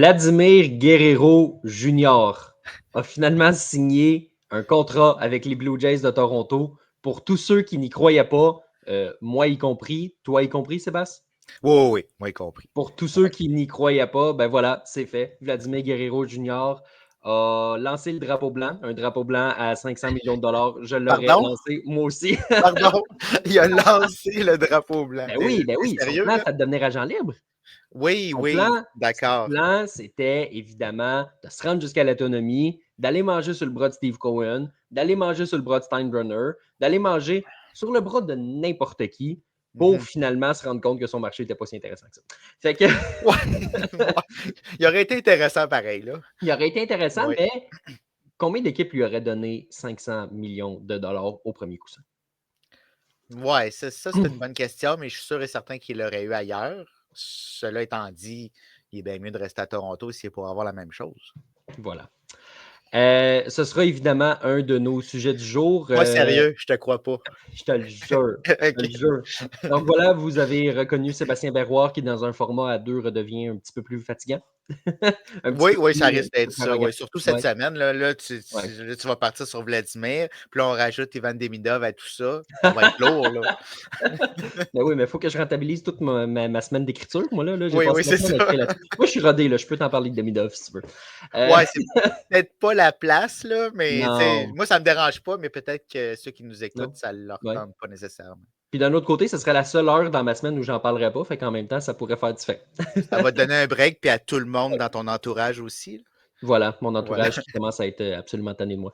Vladimir Guerrero Jr. a finalement signé un contrat avec les Blue Jays de Toronto. Pour tous ceux qui n'y croyaient pas, moi y compris, toi y compris, Sébastien? Oui, moi y compris. Pour tous ceux qui n'y croyaient pas, ben voilà, c'est fait. Vladimir Guerrero Jr. a lancé le drapeau blanc, un drapeau blanc à 500 millions de dollars. Je l'aurais lancé, moi aussi. Pardon, il a lancé le drapeau blanc. Ben oui. Son Sérieux, plan, là? c'était de devenir agent libre. Oui, Son d'accord. plan, c'était évidemment de se rendre jusqu'à l'autonomie, d'aller manger sur le bras de Steve Cohen, d'aller manger sur le bras de Steinbrenner, d'aller manger sur le bras de n'importe qui pour finalement se rendre compte que son marché n'était pas si intéressant que ça. Fait que... Il aurait été intéressant pareil, là. Il aurait été intéressant, Oui. mais combien d'équipes lui auraient donné 500 millions de dollars au premier coup? Oui, ça c'est une bonne question, mais je suis sûr et certain qu'il l'aurait eu ailleurs. Cela étant dit, il est bien mieux de rester à Toronto s'il est pour avoir la même chose. Voilà. Ce sera évidemment un de nos sujets du jour. Pas sérieux, je te crois pas. Je te le jure. Okay. Je te le jure. Donc voilà, vous avez reconnu Sébastien Berroir qui, dans un format à deux, redevient un petit peu plus fatigant. Oui, ça risque d'être ça. Oui. Surtout cette semaine. Là, tu vas partir sur Vladimir, puis là, on rajoute Ivan Demidov à tout ça. Ça va être lourd. Là. Ben oui, mais il faut que je rentabilise toute ma semaine d'écriture. Moi, là j'ai oui, passé c'est ça. là-dessus. Moi, je suis rodé. Là. Je peux t'en parler de Demidov si tu veux. Ouais, c'est peut-être pas la place, là, mais non. Moi, ça me dérange pas, mais peut-être que ceux qui nous écoutent, Non. ça leur tente pas nécessairement. Puis d'un autre côté, ce serait la seule heure dans ma semaine où j'en parlerais pas. Fait qu'en même temps, ça pourrait faire différent. Ça va te donner un break, puis à tout le monde dans ton entourage aussi. Là. Voilà, mon entourage qui commence à être absolument tanné de moi.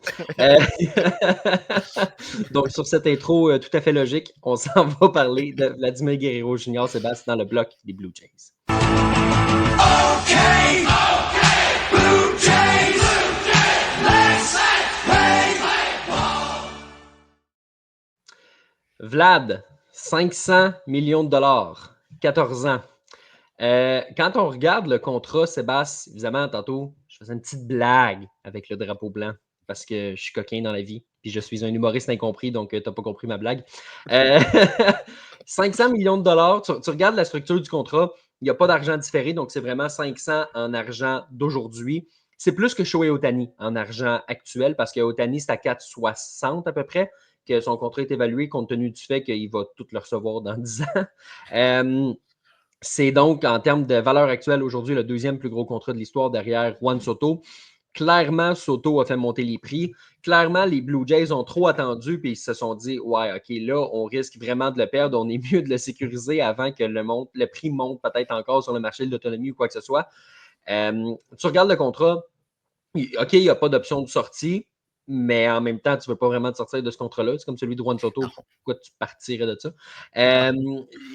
Donc, sur cette intro tout à fait logique, on s'en va parler de Vladimir Guerrero Jr. Sébastien dans le bloc des Blue Jays. Blue Jays! Let's play ball! Vlad, 500 millions de dollars, 14 ans. Quand on regarde le contrat, Sébastien, évidemment, tantôt, je faisais une petite blague avec le drapeau blanc parce que je suis coquin dans la vie. Puis je suis un humoriste incompris, donc tu n'as pas compris ma blague. 500 millions de dollars, tu regardes la structure du contrat, il n'y a pas d'argent différé, donc c'est vraiment 500 en argent d'aujourd'hui. C'est plus que Shohei Ohtani en argent actuel parce que Ohtani, c'est à 4,60 à peu près que son contrat est évalué compte tenu du fait qu'il va tout le recevoir dans 10 ans. C'est donc, en termes de valeur actuelle, aujourd'hui, le deuxième plus gros contrat de l'histoire derrière Juan Soto. Clairement, Soto a fait monter les prix. Clairement, les Blue Jays ont trop attendu puis ils se sont dit « Ouais, OK, là, on risque vraiment de le perdre. On est mieux de le sécuriser avant que le prix monte peut-être encore sur le marché de l'autonomie ou quoi que ce soit. » Tu regardes le contrat, OK, il n'y a pas d'option de sortie, mais en même temps, tu ne veux pas vraiment te sortir de ce contrat-là. C'est comme celui de Juan Soto. Pourquoi tu partirais de ça?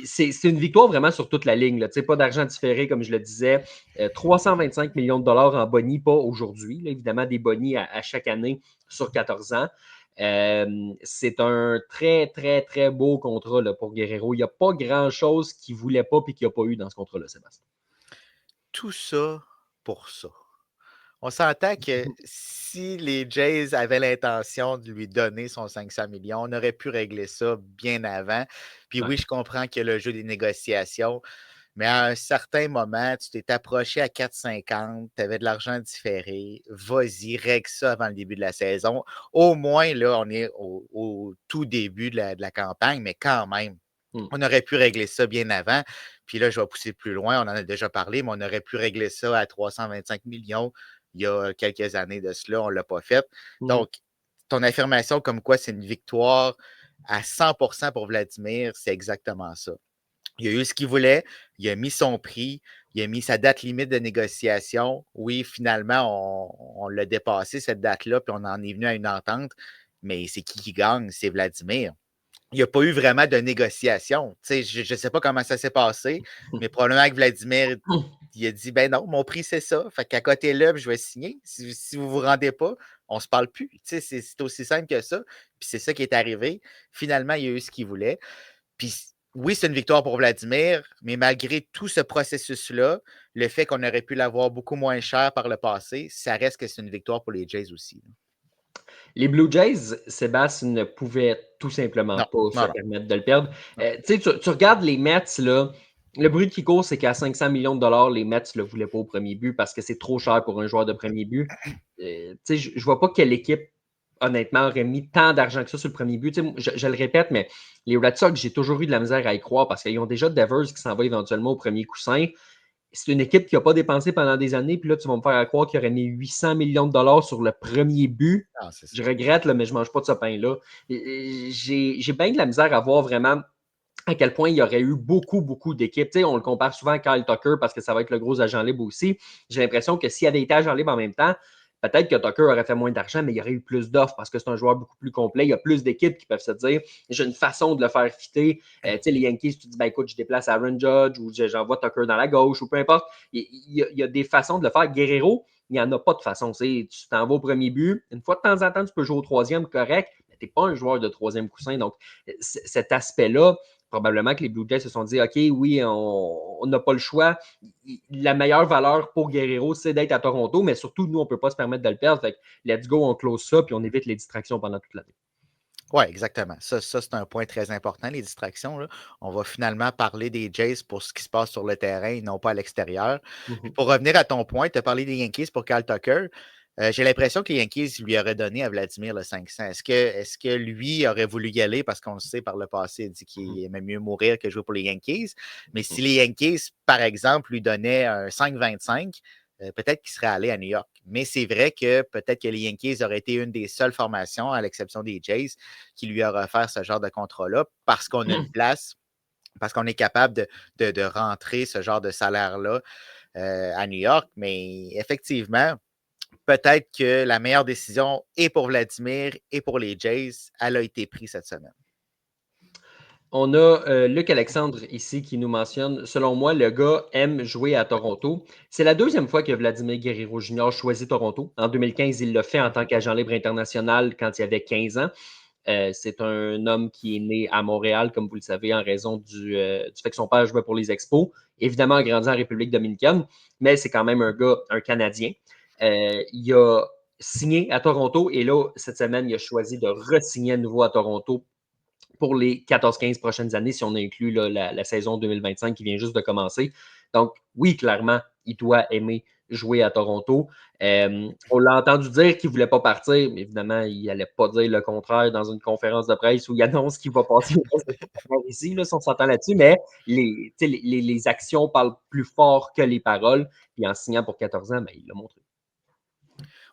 C'est une victoire vraiment sur toute la ligne. Là. Pas d'argent différé, comme je le disais. 325 millions de dollars en boni, pas aujourd'hui. Évidemment, des bonis à chaque année sur 14 ans. C'est un très, très, très beau contrat là, pour Guerrero. Il n'y a pas grand-chose qu'il ne voulait pas et qu'il n'y a pas eu dans ce contrat-là, Sébastien. Tout ça pour ça. On s'entend que si les Jays avaient l'intention de lui donner son 500 millions, on aurait pu régler ça bien avant. Puis oui, je comprends qu'il y a le jeu des négociations, mais à un certain moment, tu t'es approché à 4,50, tu avais de l'argent différé, vas-y, règle ça avant le début de la saison. Au moins, là, on est au tout début de la campagne, mais quand même, on aurait pu régler ça bien avant. Puis là, je vais pousser plus loin, on en a déjà parlé, mais on aurait pu régler ça à 325 millions il y a quelques années de cela, on ne l'a pas fait. Donc, ton affirmation comme quoi c'est une victoire à 100% pour Vladimir, c'est exactement ça. Il a eu ce qu'il voulait, il a mis son prix, il a mis sa date limite de négociation. Oui, finalement, on l'a dépassé, cette date-là, puis on en est venu à une entente. Mais c'est qui gagne? C'est Vladimir. Il n'y a pas eu vraiment de négociation. Je ne sais pas comment ça s'est passé, mais probablement que Vladimir, il a dit, ben non, mon prix, c'est ça. Fait qu'à côté là, je vais signer. Si vous ne vous rendez pas, on ne se parle plus. C'est aussi simple que ça. Puis c'est ça qui est arrivé. Finalement, il a eu ce qu'il voulait. Puis oui, c'est une victoire pour Vladimir, mais malgré tout ce processus-là, le fait qu'on aurait pu l'avoir beaucoup moins cher par le passé, ça reste que c'est une victoire pour les Jays aussi. Les Blue Jays, Sébastien, ne pouvaient tout simplement pas se permettre de le perdre. Tu regardes les Mets, là, Le bruit qui court, c'est qu'à 500 millions de dollars, les Mets ne le voulaient pas au premier but parce que c'est trop cher pour un joueur de premier but. Je ne vois pas quelle équipe, honnêtement, aurait mis tant d'argent que ça sur le premier but. Je le répète, mais les Red Sox, j'ai toujours eu de la misère à y croire parce qu'ils ont déjà Devers qui s'en va éventuellement au premier coussin. C'est une équipe qui n'a pas dépensé pendant des années, puis là, tu vas me faire croire qu'il aurait mis 800 millions de dollars sur le premier but. Ah, Je regrette, là, mais je ne mange pas de ce pain-là. J'ai bien de la misère à voir vraiment à quel point il y aurait eu beaucoup, beaucoup d'équipes. On le compare souvent à Kyle Tucker parce que ça va être le gros agent libre aussi. J'ai l'impression que s'il avait été agent libre en même temps, peut-être que Tucker aurait fait moins d'argent, mais il y aurait eu plus d'offres parce que c'est un joueur beaucoup plus complet. Il y a plus d'équipes qui peuvent se dire j'ai une façon de le faire fitter. Les Yankees, tu dis ben, écoute, je déplace Aaron Judge ou j'envoie Tucker dans la gauche ou peu importe. Il y a des façons de le faire. Guerrero, il n'y en a pas de façon. Tu t'en vas au premier but. Une fois de temps en temps, tu peux jouer au troisième, correct, mais tu n'es pas un joueur de troisième coussin. Donc, cet aspect-là, probablement que les Blue Jays se sont dit OK, oui, on n'a pas le choix. La meilleure valeur pour Guerrero, c'est d'être à Toronto, mais surtout, nous, on ne peut pas se permettre de le perdre. Fait que let's go, on close ça, puis on évite les distractions pendant toute l'année. Oui, exactement. Ça, c'est un point très important, les distractions. Là. On va finalement parler des Jays pour ce qui se passe sur le terrain et non pas à l'extérieur. Puis pour revenir à ton point, tu as parlé des Yankees pour Kyle Tucker. J'ai l'impression que les Yankees lui auraient donné à Vladimir le 500. Est-ce que lui aurait voulu y aller parce qu'on le sait par le passé, il dit qu'il aimait mieux mourir que jouer pour les Yankees. Mais si les Yankees, par exemple, lui donnaient un 5,25, peut-être qu'il serait allé à New York. Mais c'est vrai que peut-être que les Yankees auraient été une des seules formations, à l'exception des Jays, qui lui auraient offert ce genre de contrat-là parce qu'on a une place, parce qu'on est capable de rentrer ce genre de salaire-là à New York. Mais effectivement, peut-être que la meilleure décision et pour Vladimir et pour les Jays, elle a été prise cette semaine. On a Luc Alexandre ici qui nous mentionne, selon moi, le gars aime jouer à Toronto. C'est la deuxième fois que Vladimir Guerrero Jr. choisit Toronto. En 2015, il l'a fait en tant qu'agent libre international quand il avait 15 ans. C'est un homme qui est né à Montréal, comme vous le savez, en raison du fait que son père jouait pour les Expos. Évidemment, a grandi en République dominicaine, mais c'est quand même un gars, un Canadien. Il a signé à Toronto et là, cette semaine, il a choisi de re-signer à nouveau à Toronto pour les 14-15 prochaines années, si on inclut là, la saison 2025 qui vient juste de commencer. Donc, oui, clairement, il doit aimer jouer à Toronto. On l'a entendu dire qu'il ne voulait pas partir, mais évidemment, il n'allait pas dire le contraire dans une conférence de presse où il annonce qu'il va passer ici, là, si on s'entend là-dessus, mais les actions parlent plus fort que les paroles. Puis en signant pour 14 ans, ben, il l'a montré.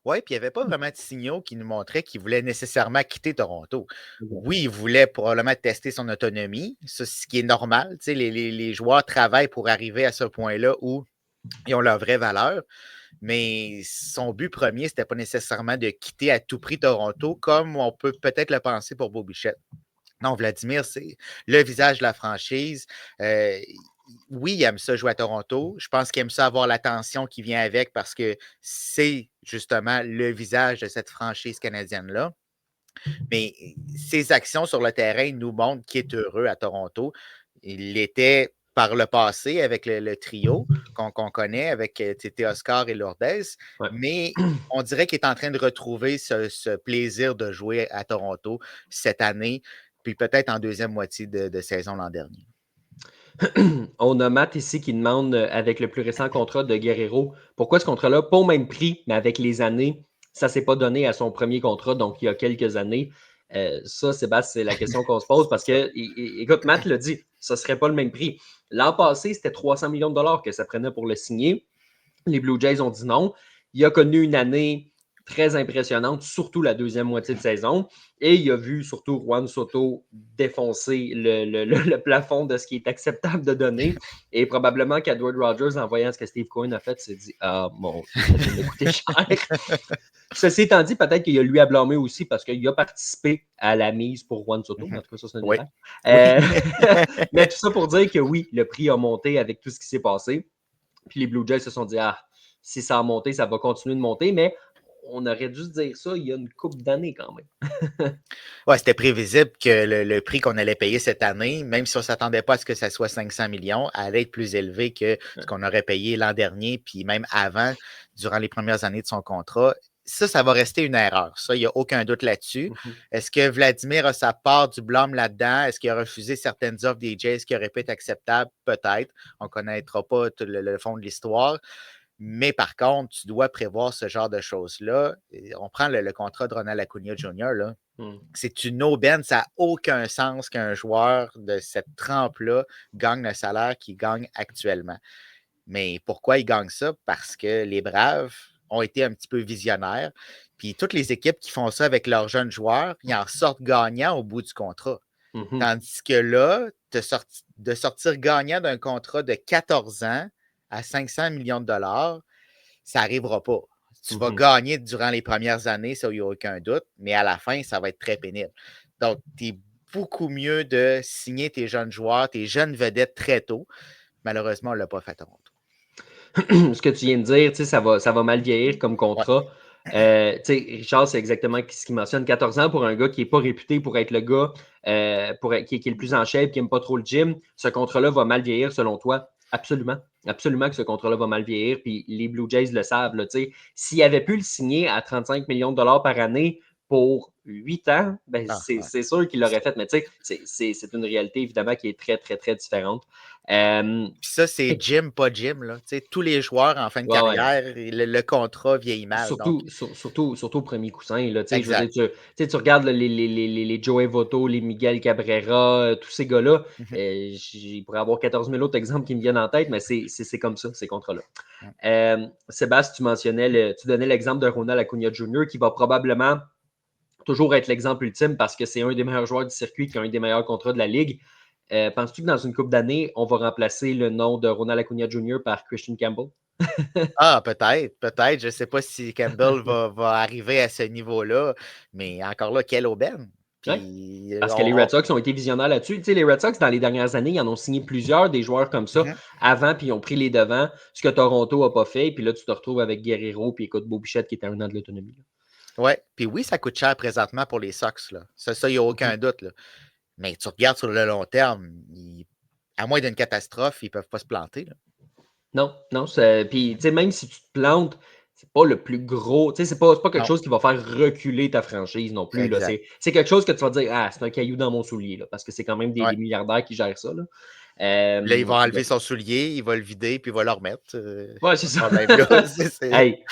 Oui, puis il n'y avait pas vraiment de signaux qui nous montraient qu'il voulait nécessairement quitter Toronto. Oui, il voulait probablement tester son autonomie, ce qui est normal. Les joueurs travaillent pour arriver à ce point-là où ils ont leur vraie valeur. Mais son but premier, ce n'était pas nécessairement de quitter à tout prix Toronto, comme on peut peut-être le penser pour Beau Bichette. Non, Vladimir, c'est le visage de la franchise. Oui, il aime ça jouer à Toronto. Je pense qu'il aime ça avoir l'attention qui vient avec parce que c'est justement le visage de cette franchise canadienne-là. Mais ses actions sur le terrain nous montrent qu'il est heureux à Toronto. Il l'était par le passé avec le trio qu'on connaît avec Oscar et Lourdes, Ouais. mais on dirait qu'il est en train de retrouver ce plaisir de jouer à Toronto cette année, puis peut-être en deuxième moitié de saison l'an dernier. On a Matt ici qui demande, avec le plus récent contrat de Guerrero, pourquoi ce contrat-là, pas au même prix, mais avec les années, ça ne s'est pas donné à son premier contrat, donc il y a quelques années. Ça, Sébastien, c'est la question qu'on se pose parce que, écoute, Matt l'a dit, ça ne serait pas le même prix. L'an passé, c'était 300 millions de dollars que ça prenait pour le signer. Les Blue Jays ont dit non. Il a connu une année très impressionnante, surtout la deuxième moitié de saison. Et il a vu surtout Juan Soto défoncer le plafond de ce qui est acceptable de donner. Et probablement qu'Edward Rogers, en voyant ce que Steve Cohen a fait, s'est dit « Ah, mon Dieu, ça vient de coûter cher. » Ceci étant dit, peut-être qu'il y a lui à blâmer aussi parce qu'il a participé à la mise pour Juan Soto. En tout cas, ça, c'est un Oui. détail. Mais tout ça pour dire que oui, le prix a monté avec tout ce qui s'est passé. Puis les Blue Jays se sont dit, ah, si ça a monté, ça va continuer de monter, mais on aurait dû se dire ça il y a une couple d'années quand même. Oui, c'était prévisible que le prix qu'on allait payer cette année, même si on ne s'attendait pas à ce que ça soit 500 millions, allait être plus élevé que ce qu'on aurait payé l'an dernier, puis même avant, durant les premières années de son contrat. ça va rester une erreur. Ça, il n'y a aucun doute là-dessus. Mhm. Est-ce que Vladimir a sa part du blâme là-dedans? Est-ce qu'il a refusé certaines offres des Jays qui auraient pu être acceptables? Peut-être. On ne connaîtra pas tout le fond de l'histoire. Mais par contre, tu dois prévoir ce genre de choses-là. On prend le contrat de Ronald Acuna Jr., là. C'est une aubaine. Ça n'a aucun sens qu'un joueur de cette trempe-là gagne le salaire qu'il gagne actuellement. Mais pourquoi il gagne ça? Parce que les Braves ont été un petit peu visionnaires. Puis toutes les équipes qui font ça avec leurs jeunes joueurs, ils en sortent gagnants au bout du contrat. Tandis que là, de sortir gagnant d'un contrat de 14 ans à 500 millions de dollars, ça n'arrivera pas. Tu vas gagner durant les premières années, ça, il n'y a aucun doute, mais à la fin, ça va être très pénible. Donc, tu es beaucoup mieux de signer tes jeunes joueurs, tes jeunes vedettes très tôt. Malheureusement, on ne l'a pas fait à Toronto. Ce que tu viens de dire, ça va mal vieillir comme contrat. Richard, c'est exactement ce qu'il mentionne. 14 ans pour un gars qui n'est pas réputé pour être le gars qui est le plus en shape, qui n'aime pas trop le gym. Ce contrat-là va mal vieillir selon toi? Absolument. Absolument que ce contrat-là va mal vieillir. Puis les Blue Jays le savent. S'ils avaient pu le signer à 35 millions de dollars par année pour 8 ans, c'est sûr qu'il l'aurait fait. Mais c'est une réalité évidemment qui est très, très, très différente. Puis ça, c'est Jim, pas Jim. Là. Tous les joueurs en fin de carrière, le contrat vieillit mal. Surtout au premier coussin. Là, je veux dire, tu regardes les Joey Votto, les Miguel Cabrera, tous ces gars-là. Il pourrait y avoir 14 000 autres exemples qui me viennent en tête, mais c'est comme ça, ces contrats-là. Sébastien, tu donnais l'exemple de Ronald Acuna Jr. qui va probablement toujours être l'exemple ultime parce que c'est un des meilleurs joueurs du circuit qui a un des meilleurs contrats de la Ligue. Penses-tu que dans une couple d'années, on va remplacer le nom de Ronald Acuna Jr. par Christian Campbell? Peut-être. Je ne sais pas si Campbell va arriver à ce niveau-là, mais encore là, quelle aubaine. Puis, parce que les Red Sox ont été visionnaires là-dessus. Les Red Sox, dans les dernières années, ils en ont signé plusieurs des joueurs comme ça avant, puis ils ont pris les devants, ce que Toronto n'a pas fait. Puis là, tu te retrouves avec Guerrero, puis écoute, Bo Bichette qui était un an de l'autonomie. Oui, ça coûte cher présentement pour les Sox. Là. Ça, il n'y a aucun doute. Là. Mais tu regardes sur le long terme, à moins d'une catastrophe, ils ne peuvent pas se planter. Là. Non. Puis, même si tu te plantes, c'est pas le plus gros. C'est pas quelque chose qui va faire reculer ta franchise non plus. Là. C'est quelque chose que tu vas dire, c'est un caillou dans mon soulier, là, parce que c'est quand même des milliardaires qui gèrent ça. Là. Là, il va enlever son soulier, il va le vider, puis il va le remettre. C'est ça.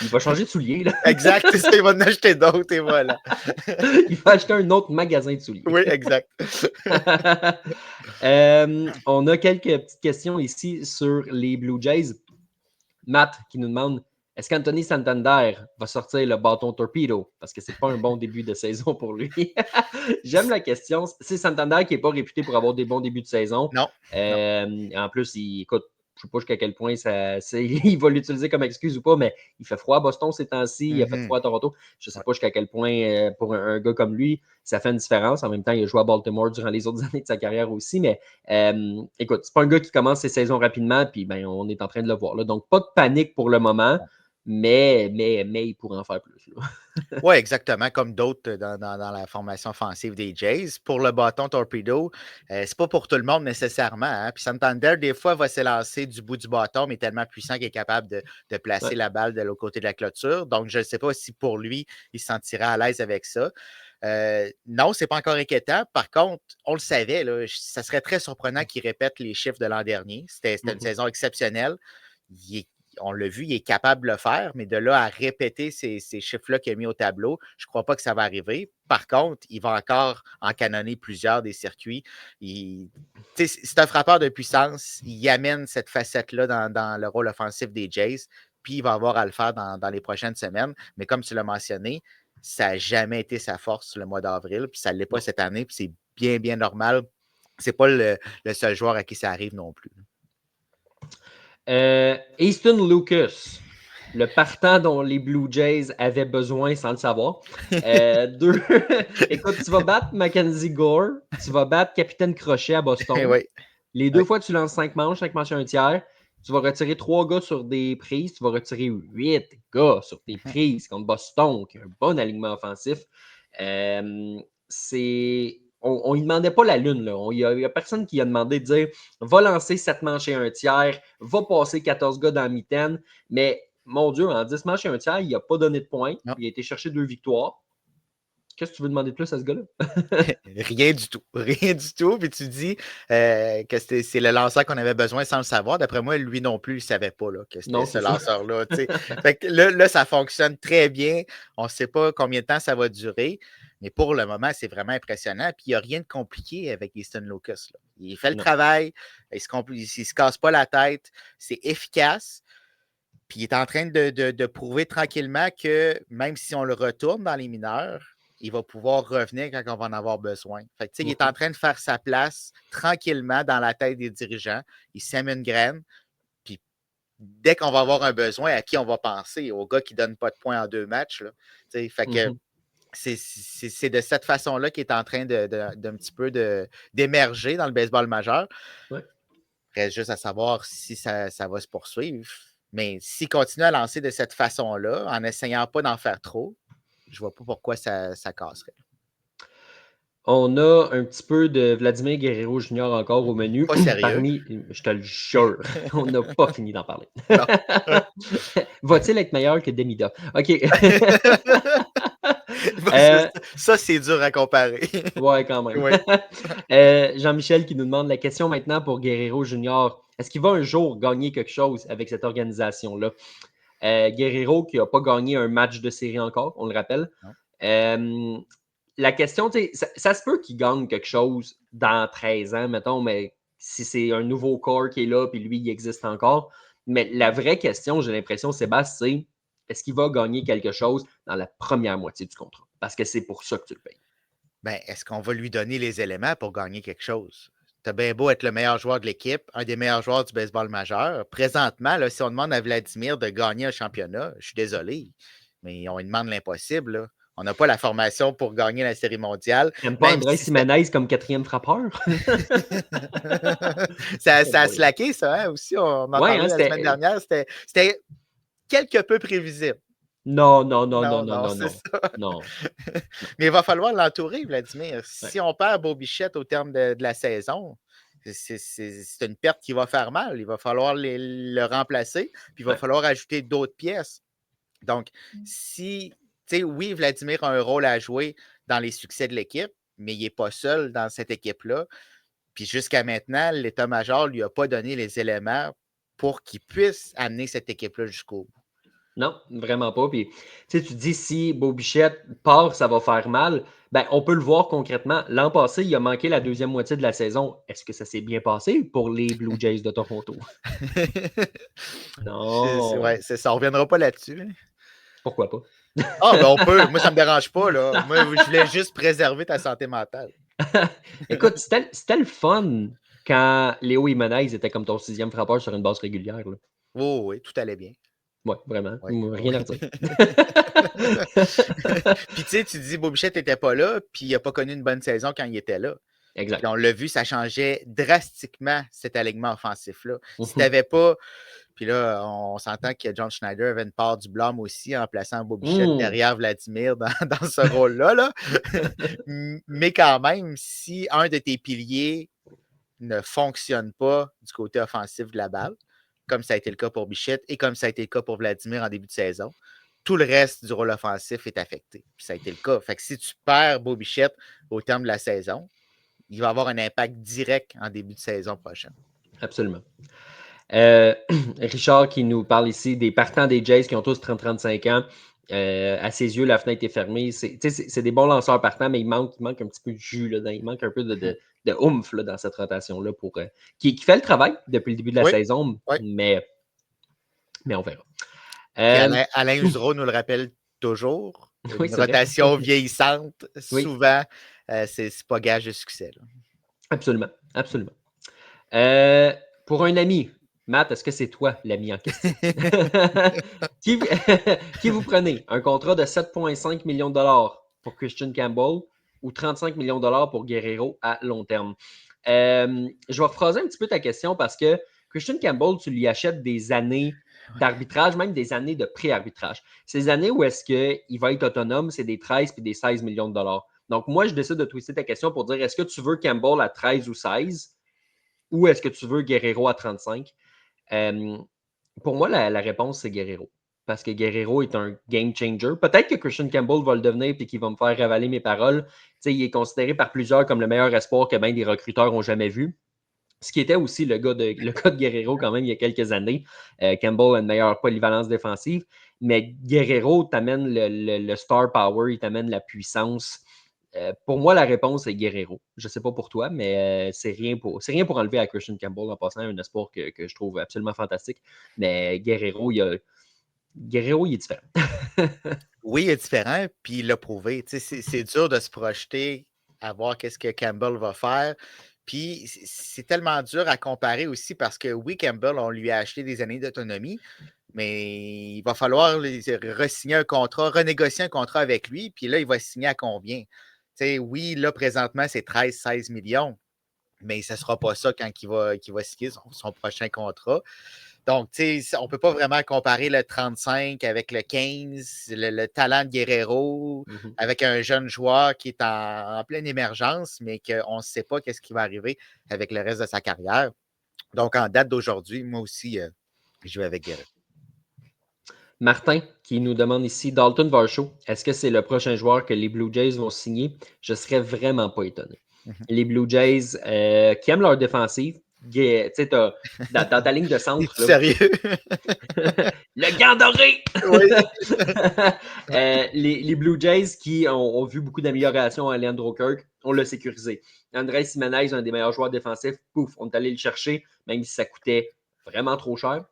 Il va changer de soulier. Là. Exact, c'est ça, il va en acheter d'autres, et voilà. Il va acheter un autre magasin de souliers. Oui, exact. On a quelques petites questions ici sur les Blue Jays. Matt qui nous demande, est-ce qu'Anthony Santander va sortir le bâton torpedo? Parce que c'est pas un bon début de saison pour lui. J'aime la question. C'est Santander qui n'est pas réputé pour avoir des bons débuts de saison. Non. En plus, écoute, je ne sais pas jusqu'à quel point il va l'utiliser comme excuse ou pas, mais il fait froid à Boston ces temps-ci, il a fait froid à Toronto. Je ne sais pas jusqu'à quel point, pour un gars comme lui, ça fait une différence. En même temps, il a joué à Baltimore durant les autres années de sa carrière aussi. Mais écoute, c'est pas un gars qui commence ses saisons rapidement, puis on est en train de le voir. Là. Donc, pas de panique pour le moment. Mais il pourrait en faire plus. Oui, exactement, comme d'autres dans la formation offensive des Jays. Pour le bâton torpedo, c'est pas pour tout le monde nécessairement. Hein? Puis Santander, des fois, va s'élancer du bout du bâton, mais tellement puissant qu'il est capable de placer la balle de l'autre côté de la clôture. Donc, je ne sais pas si pour lui, il se sentira à l'aise avec ça. Non, c'est pas encore inquiétant. Par contre, on le savait, là, ça serait très surprenant qu'il répète les chiffres de l'an dernier. C'était une saison exceptionnelle. On l'a vu, il est capable de le faire, mais de là à répéter ces chiffres-là qu'il a mis au tableau, je ne crois pas que ça va arriver. Par contre, il va encore encanonner plusieurs des circuits. C'est un frappeur de puissance. Il amène cette facette-là dans le rôle offensif des Jays, puis il va avoir à le faire dans les prochaines semaines. Mais comme tu l'as mentionné, ça n'a jamais été sa force le mois d'avril, puis ça ne l'est pas cette année, puis c'est bien, bien normal. Ce n'est pas le seul joueur à qui ça arrive non plus. Easton Lucas, le partant dont les Blue Jays avaient besoin sans le savoir. Écoute, tu vas battre Mackenzie Gore, tu vas battre Capitaine Crochet à Boston. Les deux fois, tu lances 5 manches, 5 manches et un tiers. Tu vas retirer 3 gars sur des prises. Tu vas retirer 8 gars sur des prises contre Boston, qui a un bon alignement offensif. On ne lui demandait pas la lune. Il n'y a personne qui a demandé de dire va lancer 7 manches et un tiers, va passer 14 gars dans la mitaine. Mais mon Dieu, en 10 matchs et un tiers, il n'a pas donné de points. Non. Il a été chercher 2 victoires. Qu'est-ce que tu veux demander de plus à ce gars-là? Rien du tout. Rien du tout. Puis tu dis que c'est le lanceur qu'on avait besoin sans le savoir. D'après moi, lui non plus, il ne savait pas là, que c'était Non, ce c'est ça. lanceur-là. Fait que là, ça fonctionne très bien. On ne sait pas combien de temps ça va durer. Mais pour le moment, c'est vraiment impressionnant. Puis il n'y a rien de compliqué avec Easton Lucas. Là. Il fait le travail. Il ne se casse pas la tête. C'est efficace. Puis il est en train de prouver tranquillement que même si on le retourne dans les mineurs, il va pouvoir revenir quand on va en avoir besoin. Fait que, il est en train de faire sa place tranquillement dans la tête des dirigeants. Il sème une graine. Puis dès qu'on va avoir un besoin, à qui on va penser? Au gars qui ne donne pas de points en 2 matchs. Là. Fait que c'est de cette façon-là qu'il est en train d'un petit peu d'émerger dans le baseball majeur. Ouais. Reste juste à savoir si ça va se poursuivre. Mais s'il continue à lancer de cette façon-là, en n'essayant pas d'en faire trop, je ne vois pas pourquoi ça casserait. On a un petit peu de Vladimir Guerrero Jr. encore au menu. Pas sérieux. Parmi, je te le jure, on n'a pas fini d'en parler. Non. Va-t-il être meilleur que Demida? OK. Ça, c'est dur à comparer. Ouais, quand même. Ouais. Jean-Michel qui nous demande la question maintenant pour Guerrero Jr. Est-ce qu'il va un jour gagner quelque chose avec cette organisation-là? Guerrero qui n'a pas gagné un match de série encore, on le rappelle. La question, ça se peut qu'il gagne quelque chose dans 13 ans, mettons, mais si c'est un nouveau corps qui est là, puis lui, il existe encore. Mais la vraie question, j'ai l'impression, Sébastien, c'est est-ce qu'il va gagner quelque chose dans la première moitié du contrat? Parce que c'est pour ça que tu le payes. Ben, est-ce qu'on va lui donner les éléments pour gagner quelque chose? T'as bien beau être le meilleur joueur de l'équipe, un des meilleurs joueurs du baseball majeur. Présentement, là, si on demande à Vladimir de gagner un championnat, je suis désolé, mais on lui demande l'impossible. Là. On n'a pas la formation pour gagner la Série mondiale. T'aimes pas Andrés Jiménez comme 4e frappeur? ça a slacké, ça, hein, aussi. On en parlait la semaine dernière. C'était quelque peu prévisible. Non. Mais il va falloir l'entourer, Vladimir. Si on perd Beau Bichette au terme de la saison, c'est une perte qui va faire mal. Il va falloir le remplacer, puis il va falloir ajouter d'autres pièces. Donc, oui, Vladimir a un rôle à jouer dans les succès de l'équipe, mais il n'est pas seul dans cette équipe-là. Puis jusqu'à maintenant, l'état-major ne lui a pas donné les éléments pour qu'il puisse amener cette équipe-là jusqu'au bout. Non, vraiment pas. Puis, tu dis, si Beau Bichette part, ça va faire mal. Ben, on peut le voir concrètement. L'an passé, il a manqué la deuxième moitié de la saison. Est-ce que ça s'est bien passé pour les Blue Jays de Toronto? Non. Ouais, ça ne reviendra pas là-dessus. Hein. Pourquoi pas? Ben on peut. Moi, ça ne me dérange pas. Là. Moi, je voulais juste préserver ta santé mentale. Écoute, c'était le fun quand Léo Jiménez était comme ton 6e frappeur sur une base régulière. Là. Oh, oui, tout allait bien. Oui, vraiment. Rien à redire. Puis tu dis, Beau Bichette n'était pas là, puis il n'a pas connu une bonne saison quand il était là. Exact. Puis on l'a vu, ça changeait drastiquement cet alignement offensif-là. Si tu n'avais pas. Puis là, on s'entend que John Schneider avait une part du blâme aussi en plaçant Beau Bichette derrière Vladimir dans ce rôle-là. Là. Mais quand même, si un de tes piliers ne fonctionne pas du côté offensif de la balle, comme ça a été le cas pour Bichette et comme ça a été le cas pour Vladimir en début de saison, tout le reste du rôle offensif est affecté. Puis ça a été le cas. Fait que si tu perds Beau Bichette au terme de la saison, il va avoir un impact direct en début de saison prochaine. Absolument. Richard qui nous parle ici des partants des Jays qui ont tous 30-35 ans. À ses yeux, la fenêtre est fermée. C'est des bons lanceurs partants, mais il manque un petit peu de jus. Là, il manque un peu de oomph là, dans cette rotation-là qui fait le travail depuis le début de la saison, mais on verra. Alain Usereau nous le rappelle toujours. Une rotation vieillissante, souvent, c'est pas gage de succès. Là. Absolument. Pour un ami, Matt, est-ce que c'est toi l'ami en question? Qui vous prenez? Un contrat de 7,5 millions de dollars pour Christian Campbell ou 35 millions de dollars pour Guerrero à long terme? Je vais rephraser un petit peu ta question parce que Christian Campbell, tu lui achètes des années d'arbitrage, même des années de pré-arbitrage. Ces années où est-ce qu'il va être autonome, c'est des 13 puis des 16 millions de dollars. Donc, moi, je décide de twister ta question pour dire est-ce que tu veux Campbell à 13 ou 16 ou est-ce que tu veux Guerrero à 35? Pour moi, la réponse, c'est Guerrero. parce que Guerrero est un game changer. Peut-être que Christian Campbell va le devenir et qu'il va me faire ravaler mes paroles. Tu sais, il est considéré par plusieurs comme le meilleur espoir que bien des recruteurs n'ont jamais vu. Ce qui était aussi le cas de Guerrero quand même il y a quelques années. Campbell a une meilleure polyvalence défensive, mais Guerrero t'amène le star power, il t'amène la puissance. Pour moi, la réponse est Guerrero. Je ne sais pas pour toi, mais c'est rien pour enlever à Christian Campbell en passant un espoir que je trouve absolument fantastique. Mais Guerrero, il est différent. Oui, il est différent, puis il l'a prouvé. C'est dur de se projeter à voir qu'est-ce que Campbell va faire. Puis c'est tellement dur à comparer aussi parce que oui, Campbell, on lui a acheté des années d'autonomie, mais il va falloir re-signer un contrat, renégocier un contrat avec lui, puis là, il va signer à combien? Oui, là, présentement, c'est 13-16 millions, mais ce ne sera pas ça quand il va signer son prochain contrat. Donc, on ne peut pas vraiment comparer le 35 avec le 15, le talent de Guerrero, avec un jeune joueur qui est en pleine émergence, mais qu'on ne sait pas qu'est-ce qui va arriver avec le reste de sa carrière. Donc, en date d'aujourd'hui, moi aussi, je vais avec Guerrero. Martin, qui nous demande ici, Dalton Varsho, est-ce que c'est le prochain joueur que les Blue Jays vont signer? Je ne serais vraiment pas étonné. Les Blue Jays qui aiment leur défensive, tu sais, dans ta ligne de centre. Là, sérieux? Le gant doré! Oui. Les Blue Jays qui ont vu beaucoup d'améliorations à Leandro Kirk, on l'a sécurisé. Andrés Jiménez, un des meilleurs joueurs défensifs, pouf, on est allé le chercher, même si ça coûtait vraiment trop cher.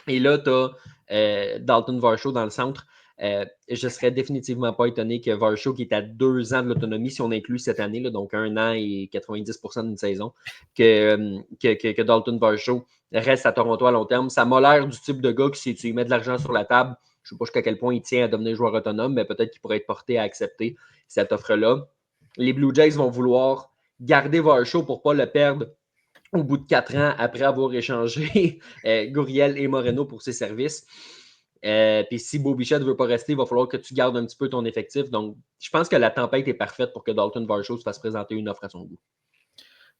Et là, tu as Dalton Varsho dans le centre. Je ne serais définitivement pas étonné que Varsho, qui est à 2 ans de l'autonomie, si on inclut cette année, là, donc 1 an et 90% d'une saison, que Dalton Varsho reste à Toronto à long terme. Ça m'a l'air du type de gars qui, si tu lui mets de l'argent sur la table, je ne sais pas jusqu'à quel point il tient à devenir joueur autonome, mais peut-être qu'il pourrait être porté à accepter cette offre-là. Les Blue Jays vont vouloir garder Varsho pour ne pas le perdre au bout de 4 ans, après avoir échangé Gurriel et Moreno pour ses services. Puis si Bo Bichette ne veut pas rester, il va falloir que tu gardes un petit peu ton effectif. Donc, je pense que la tempête est parfaite pour que Dalton Varsho se fasse présenter une offre à son goût.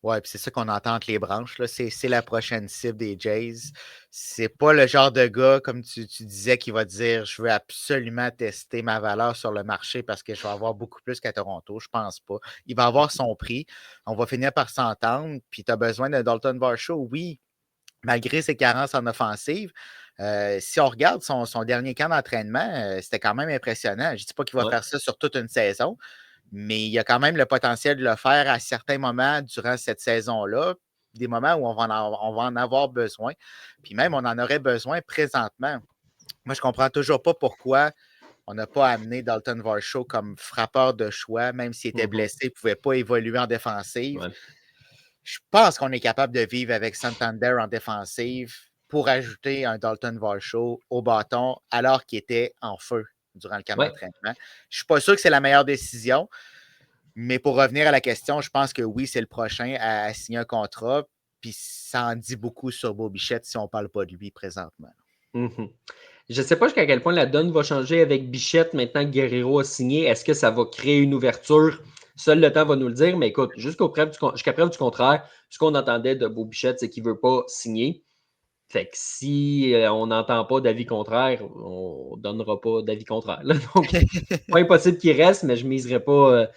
Oui, puis c'est ça qu'on entend entre les branches. Là. C'est la prochaine cible des Jays. C'est pas le genre de gars, comme tu disais, qui va dire je veux absolument tester ma valeur sur le marché parce que je vais avoir beaucoup plus qu'à Toronto. Je pense pas. Il va avoir son prix. On va finir par s'entendre. Puis tu as besoin de Dalton Varsho, oui, malgré ses carences en offensive. Si on regarde son dernier camp d'entraînement, c'était quand même impressionnant. Je ne dis pas qu'il va faire ça sur toute une saison, mais il y a quand même le potentiel de le faire à certains moments durant cette saison-là, des moments où on va en avoir besoin. Puis même, on en aurait besoin présentement. Moi, je ne comprends toujours pas pourquoi on n'a pas amené Dalton Varsho comme frappeur de choix, même s'il était blessé, il ne pouvait pas évoluer en défensive. Ouais. Je pense qu'on est capable de vivre avec Santander en défensive pour ajouter un Dalton Varsho au bâton alors qu'il était en feu durant le camp d'entraînement. Je ne suis pas sûr que c'est la meilleure décision, mais pour revenir à la question, je pense que oui, c'est le prochain à signer un contrat. Puis ça en dit beaucoup sur Bo Bichette si on ne parle pas de lui présentement. Je ne sais pas jusqu'à quel point la donne va changer avec Bichette maintenant que Guerrero a signé. Est-ce que ça va créer une ouverture? Seul le temps va nous le dire, mais écoute, jusqu'à preuve du contraire, ce qu'on entendait de Bo Bichette, c'est qu'il ne veut pas signer. Fait que si on n'entend pas d'avis contraire, on ne donnera pas d'avis contraire. Là. Donc, pas impossible qu'il reste, mais je ne miserais pas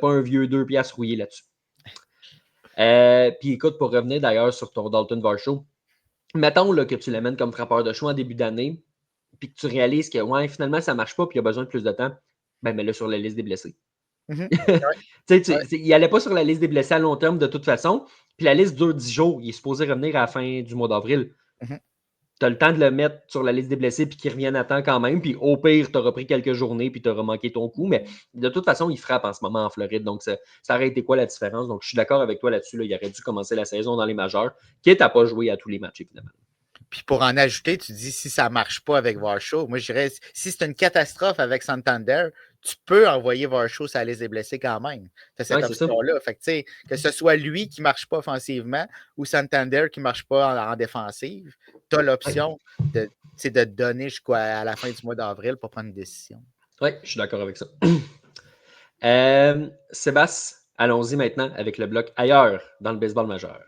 un vieux 2 piastres rouillé là-dessus. Puis écoute, pour revenir d'ailleurs sur ton Dalton Varsho, mettons là, que tu l'amènes comme frappeur de choix en début d'année, puis que tu réalises que finalement, ça ne marche pas, puis il y a besoin de plus de temps, ben mets-le sur la liste des blessés. Il n'allait pas sur la liste des blessés à long terme de toute façon, puis la liste dure 10 jours. Il est supposé revenir à la fin du mois d'avril. Tu as le temps de le mettre sur la liste des blessés puis qu'il revienne à temps quand même. Puis au pire, tu auras pris quelques journées puis tu auras manqué ton coup. Mais de toute façon, il frappe en ce moment en Floride. Donc, ça aurait été quoi la différence? Donc, je suis d'accord avec toi là-dessus. Là, il aurait dû commencer la saison dans les majeurs, quitte à pas jouer à tous les matchs, évidemment. Puis pour en ajouter, tu dis si ça ne marche pas avec Varsho, moi je dirais si c'est une catastrophe avec Santander, tu peux envoyer Varsho sur la liste des blessés quand même. Tu as cette option-là. Fait que ce soit lui qui ne marche pas offensivement ou Santander qui ne marche pas en défensive, tu as l'option de te donner jusqu'à la fin du mois d'avril pour prendre une décision. Oui, je suis d'accord avec ça. Sébastien, allons-y maintenant avec le bloc ailleurs dans le baseball majeur.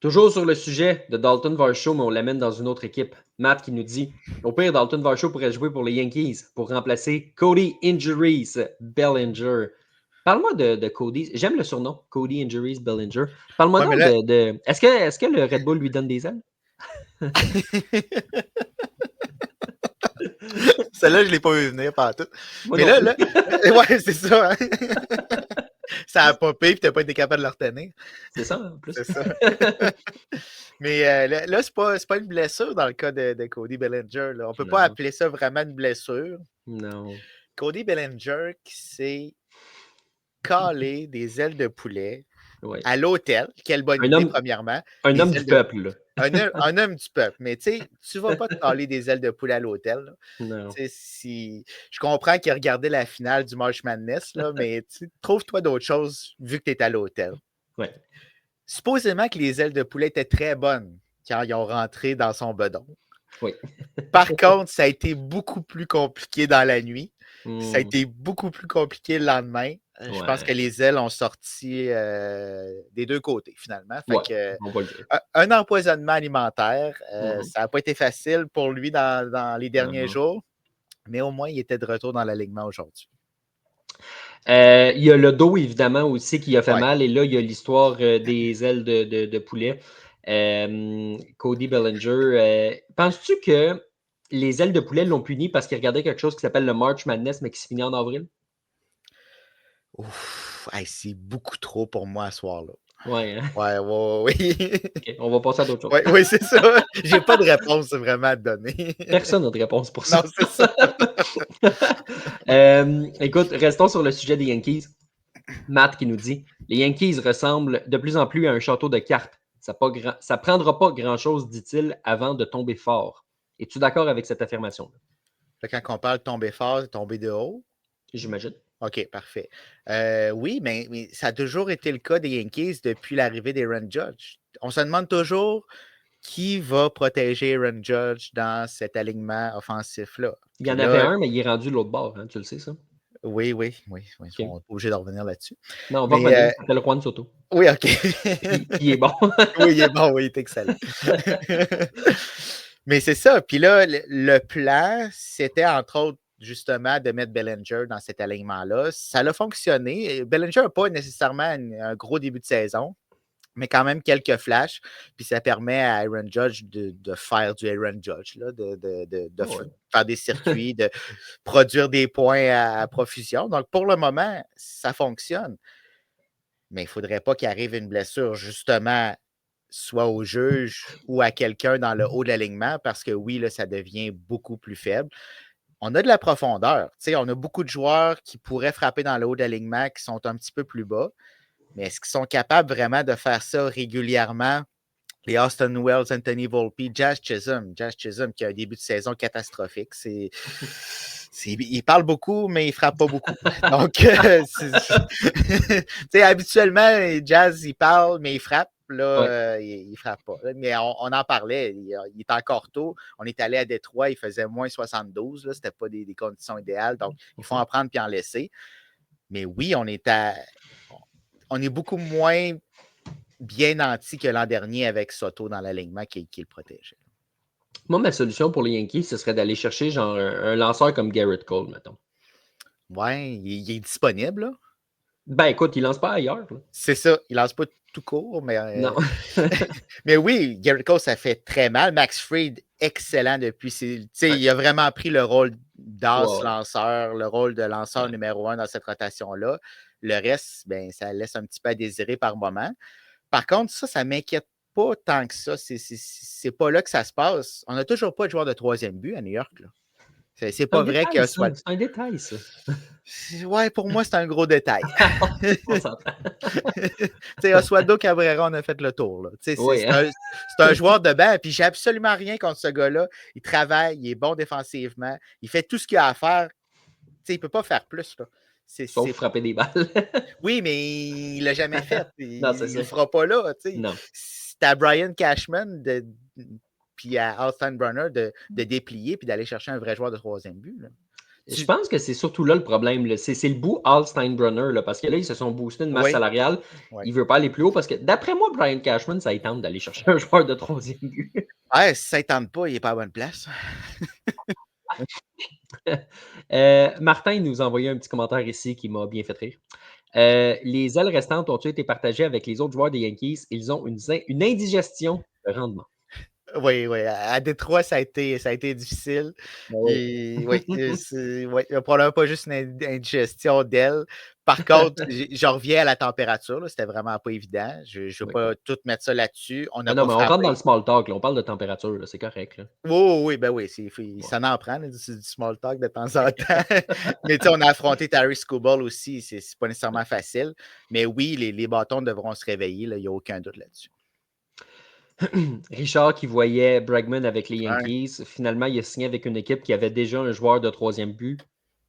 Toujours sur le sujet de Dalton Varsho, mais on l'amène dans une autre équipe. Matt qui nous dit au pire, Dalton Varsho pourrait jouer pour les Yankees pour remplacer Cody Injuries Bellinger. Parle-moi de Cody. J'aime le surnom, Cody Injuries Bellinger. Parle-moi Ouais, mais donc là, de. Est-ce que le Red Bull lui donne des ailes? celle-là, je ne l'ai pas vu venir partout. Moi Mais non là, plus. ouais, c'est ça. Hein. Ça a popé, puis tu n'as pas été capable de le retenir. C'est ça, en plus. C'est ça. Mais là, c'est pas une blessure dans le cas de Cody Bellinger. Là. On ne peut pas Non. appeler ça vraiment une blessure. Non. Cody Bellinger qui s'est calé des ailes de poulet Ouais. à l'hôtel. Quelle bonne Un idée, homme, premièrement. un Des homme du ailes de peuple, là. un homme du peuple. Mais tu sais, tu ne vas pas te caler des ailes de poulet à l'hôtel. Là. Non. Si... Je comprends qu'il a regardé la finale du March Madness, là, mais trouve-toi d'autres choses vu que tu es à l'hôtel. Ouais. Supposément que les ailes de poulet étaient très bonnes quand ils ont rentré dans son bedon. Oui. Par contre, ça a été beaucoup plus compliqué dans la nuit. Ça a Hmm. été beaucoup plus compliqué le lendemain. Je pense que Ouais. les ailes ont sorti des deux côtés, finalement. Fait Ouais. que, On va le dire. un empoisonnement alimentaire. Mhm. Ça n'a pas été facile pour lui dans les derniers Mhm. jours, mais au moins, il était de retour dans l'alignement aujourd'hui. Il y a le dos, évidemment, aussi qui a fait Ouais. mal. Et là, il y a l'histoire des ailes de poulet. Cody Bellinger. Penses-tu que les ailes de poulet l'ont puni parce qu'il regardait quelque chose qui s'appelle le March Madness, mais qui se finit en avril? Ouf, hey, c'est beaucoup trop pour moi ce soir-là. Ouais, hein? Ouais, oui. OK, on va passer à d'autres choses. Oui, oui, c'est ça. J'ai pas de réponse vraiment à te donner. Personne n'a de réponse pour Non, ça. c'est ça. Écoute, restons sur le sujet des Yankees. Matt qui nous dit les Yankees ressemblent de plus en plus à un château de cartes. Ça ne prendra pas grand-chose, dit-il, avant de tomber fort. Es-tu d'accord avec cette affirmation-là? Quand on parle de tomber fort, tomber de haut. J'imagine. OK, parfait. Oui, mais ça a toujours été le cas des Yankees depuis l'arrivée d'Aaron Judge. On se demande toujours qui va protéger Aaron Judge dans cet alignement offensif-là. Il y Puis en avait là, un, mais il est rendu de l'autre bord, hein, tu le sais, ça? oui, on OK. n'est pas obligé de revenir là-dessus. Non, on va Mais revenir. Il s'appelle Juan Soto. oui, OK. Puis il est bon. Oui, il est bon, oui, il est excellent. Mais c'est ça. Puis là, le plan, c'était entre autres justement de mettre Bellinger dans cet alignement-là. Ça a fonctionné. Bellinger n'a pas nécessairement un gros début de saison, mais quand même quelques flashs. Puis ça permet à Aaron Judge de faire du Aaron Judge, là, de Ouais. faire des circuits, de produire des points à profusion. Donc pour le moment, ça fonctionne. Mais il ne faudrait pas qu'il arrive une blessure, justement, soit au juge ou à quelqu'un dans le haut de l'alignement, parce que oui, là, ça devient beaucoup plus faible. On a de la profondeur. On a beaucoup de joueurs qui pourraient frapper dans le haut de l'alignement qui sont un petit peu plus bas. Mais est-ce qu'ils sont capables vraiment de faire ça régulièrement? Les Austin Wells, Anthony Volpe, Jazz Chisholm qui a un début de saison catastrophique. Il parle beaucoup, mais il ne frappe pas beaucoup. Donc, habituellement, Jazz, il parle, mais il frappe. Là, Ouais. il ne frappe pas. Mais on en parlait. Il est encore tôt. On est allé à Détroit, il faisait moins 72. Ce n'était pas des conditions idéales. Donc, il faut en prendre puis en laisser. Mais oui, on est beaucoup moins bien nanti que l'an dernier avec Soto dans l'alignement qui le protégeait. Moi, ma solution pour les Yankees, ce serait d'aller chercher genre un lanceur comme Garrett Cole, mettons. Ouais, il est disponible. Là. Ben écoute, il lance pas ailleurs. Là. C'est ça. Il lance pas tout court, mais, Non. mais oui, Garrett Cole, ça fait très mal. Max Fried, excellent depuis. Ouais. Il a vraiment pris le rôle d'as-lanceur, Ouais. le rôle de lanceur Ouais. numéro 1 dans cette rotation-là. Le reste, ben, ça laisse un petit peu à désirer par moment. Par contre, ça ne m'inquiète pas tant que ça. C'est pas là que ça se passe. On n'a toujours pas de joueur de troisième but à New York. Là. C'est pas vrai que C'est un détail, ça. Ouais, pour moi, c'est un gros détail. On s'entend. Oswaldo Cabrera, on a fait le tour. Là. C'est Oui, hein? un joueur de banc, puis j'ai absolument rien contre ce gars-là. Il travaille, il est bon défensivement, il fait tout ce qu'il a à faire. Il ne peut pas faire plus. Là. Sauf frapper des balles. Oui, mais il ne l'a jamais fait. Non, Il c'est ne ça. le fera pas là. Non. C'est à Brian Cashman puis à Al Steinbrenner de déplier puis d'aller chercher un vrai joueur de troisième but. Là. Je pense que c'est surtout là le problème. Là. C'est le bout Al Steinbrenner, là, parce que là, ils se sont boostés une masse Oui, salariale. oui. Il ne veut pas aller plus haut parce que, d'après moi, Brian Cashman, ça il tente d'aller chercher un joueur de troisième but. Ouais, si ça ne tente pas, il n'est pas à bonne place. Martin nous a envoyé un petit commentaire ici qui m'a bien fait rire. Les ailes restantes ont été partagées avec les autres joueurs des Yankees. Ils ont une indigestion de rendement. Oui, oui. À Détroit, ça a été difficile. Ben oui. Oui, il n'y a probablement pas juste une indigestion d'elle. Par contre, je reviens à la température. Là, c'était vraiment pas évident. Je ne veux Oui. pas tout mettre ça là-dessus. On n'a Non, pas mais on rentre dans le frappé. small talk. Là. On parle de température. C'est correct. Là. Oui, oui, ben oui, Ouais. ça en prend, là, du small talk de temps en temps. Mais tu sais, on a affronté Terry Scoball aussi, c'est pas nécessairement facile. Mais oui, les bâtons devront se réveiller, il n'y a aucun doute là-dessus. Richard qui voyait Bregman avec les Ouais. Yankees, finalement, il a signé avec une équipe qui avait déjà un joueur de troisième but.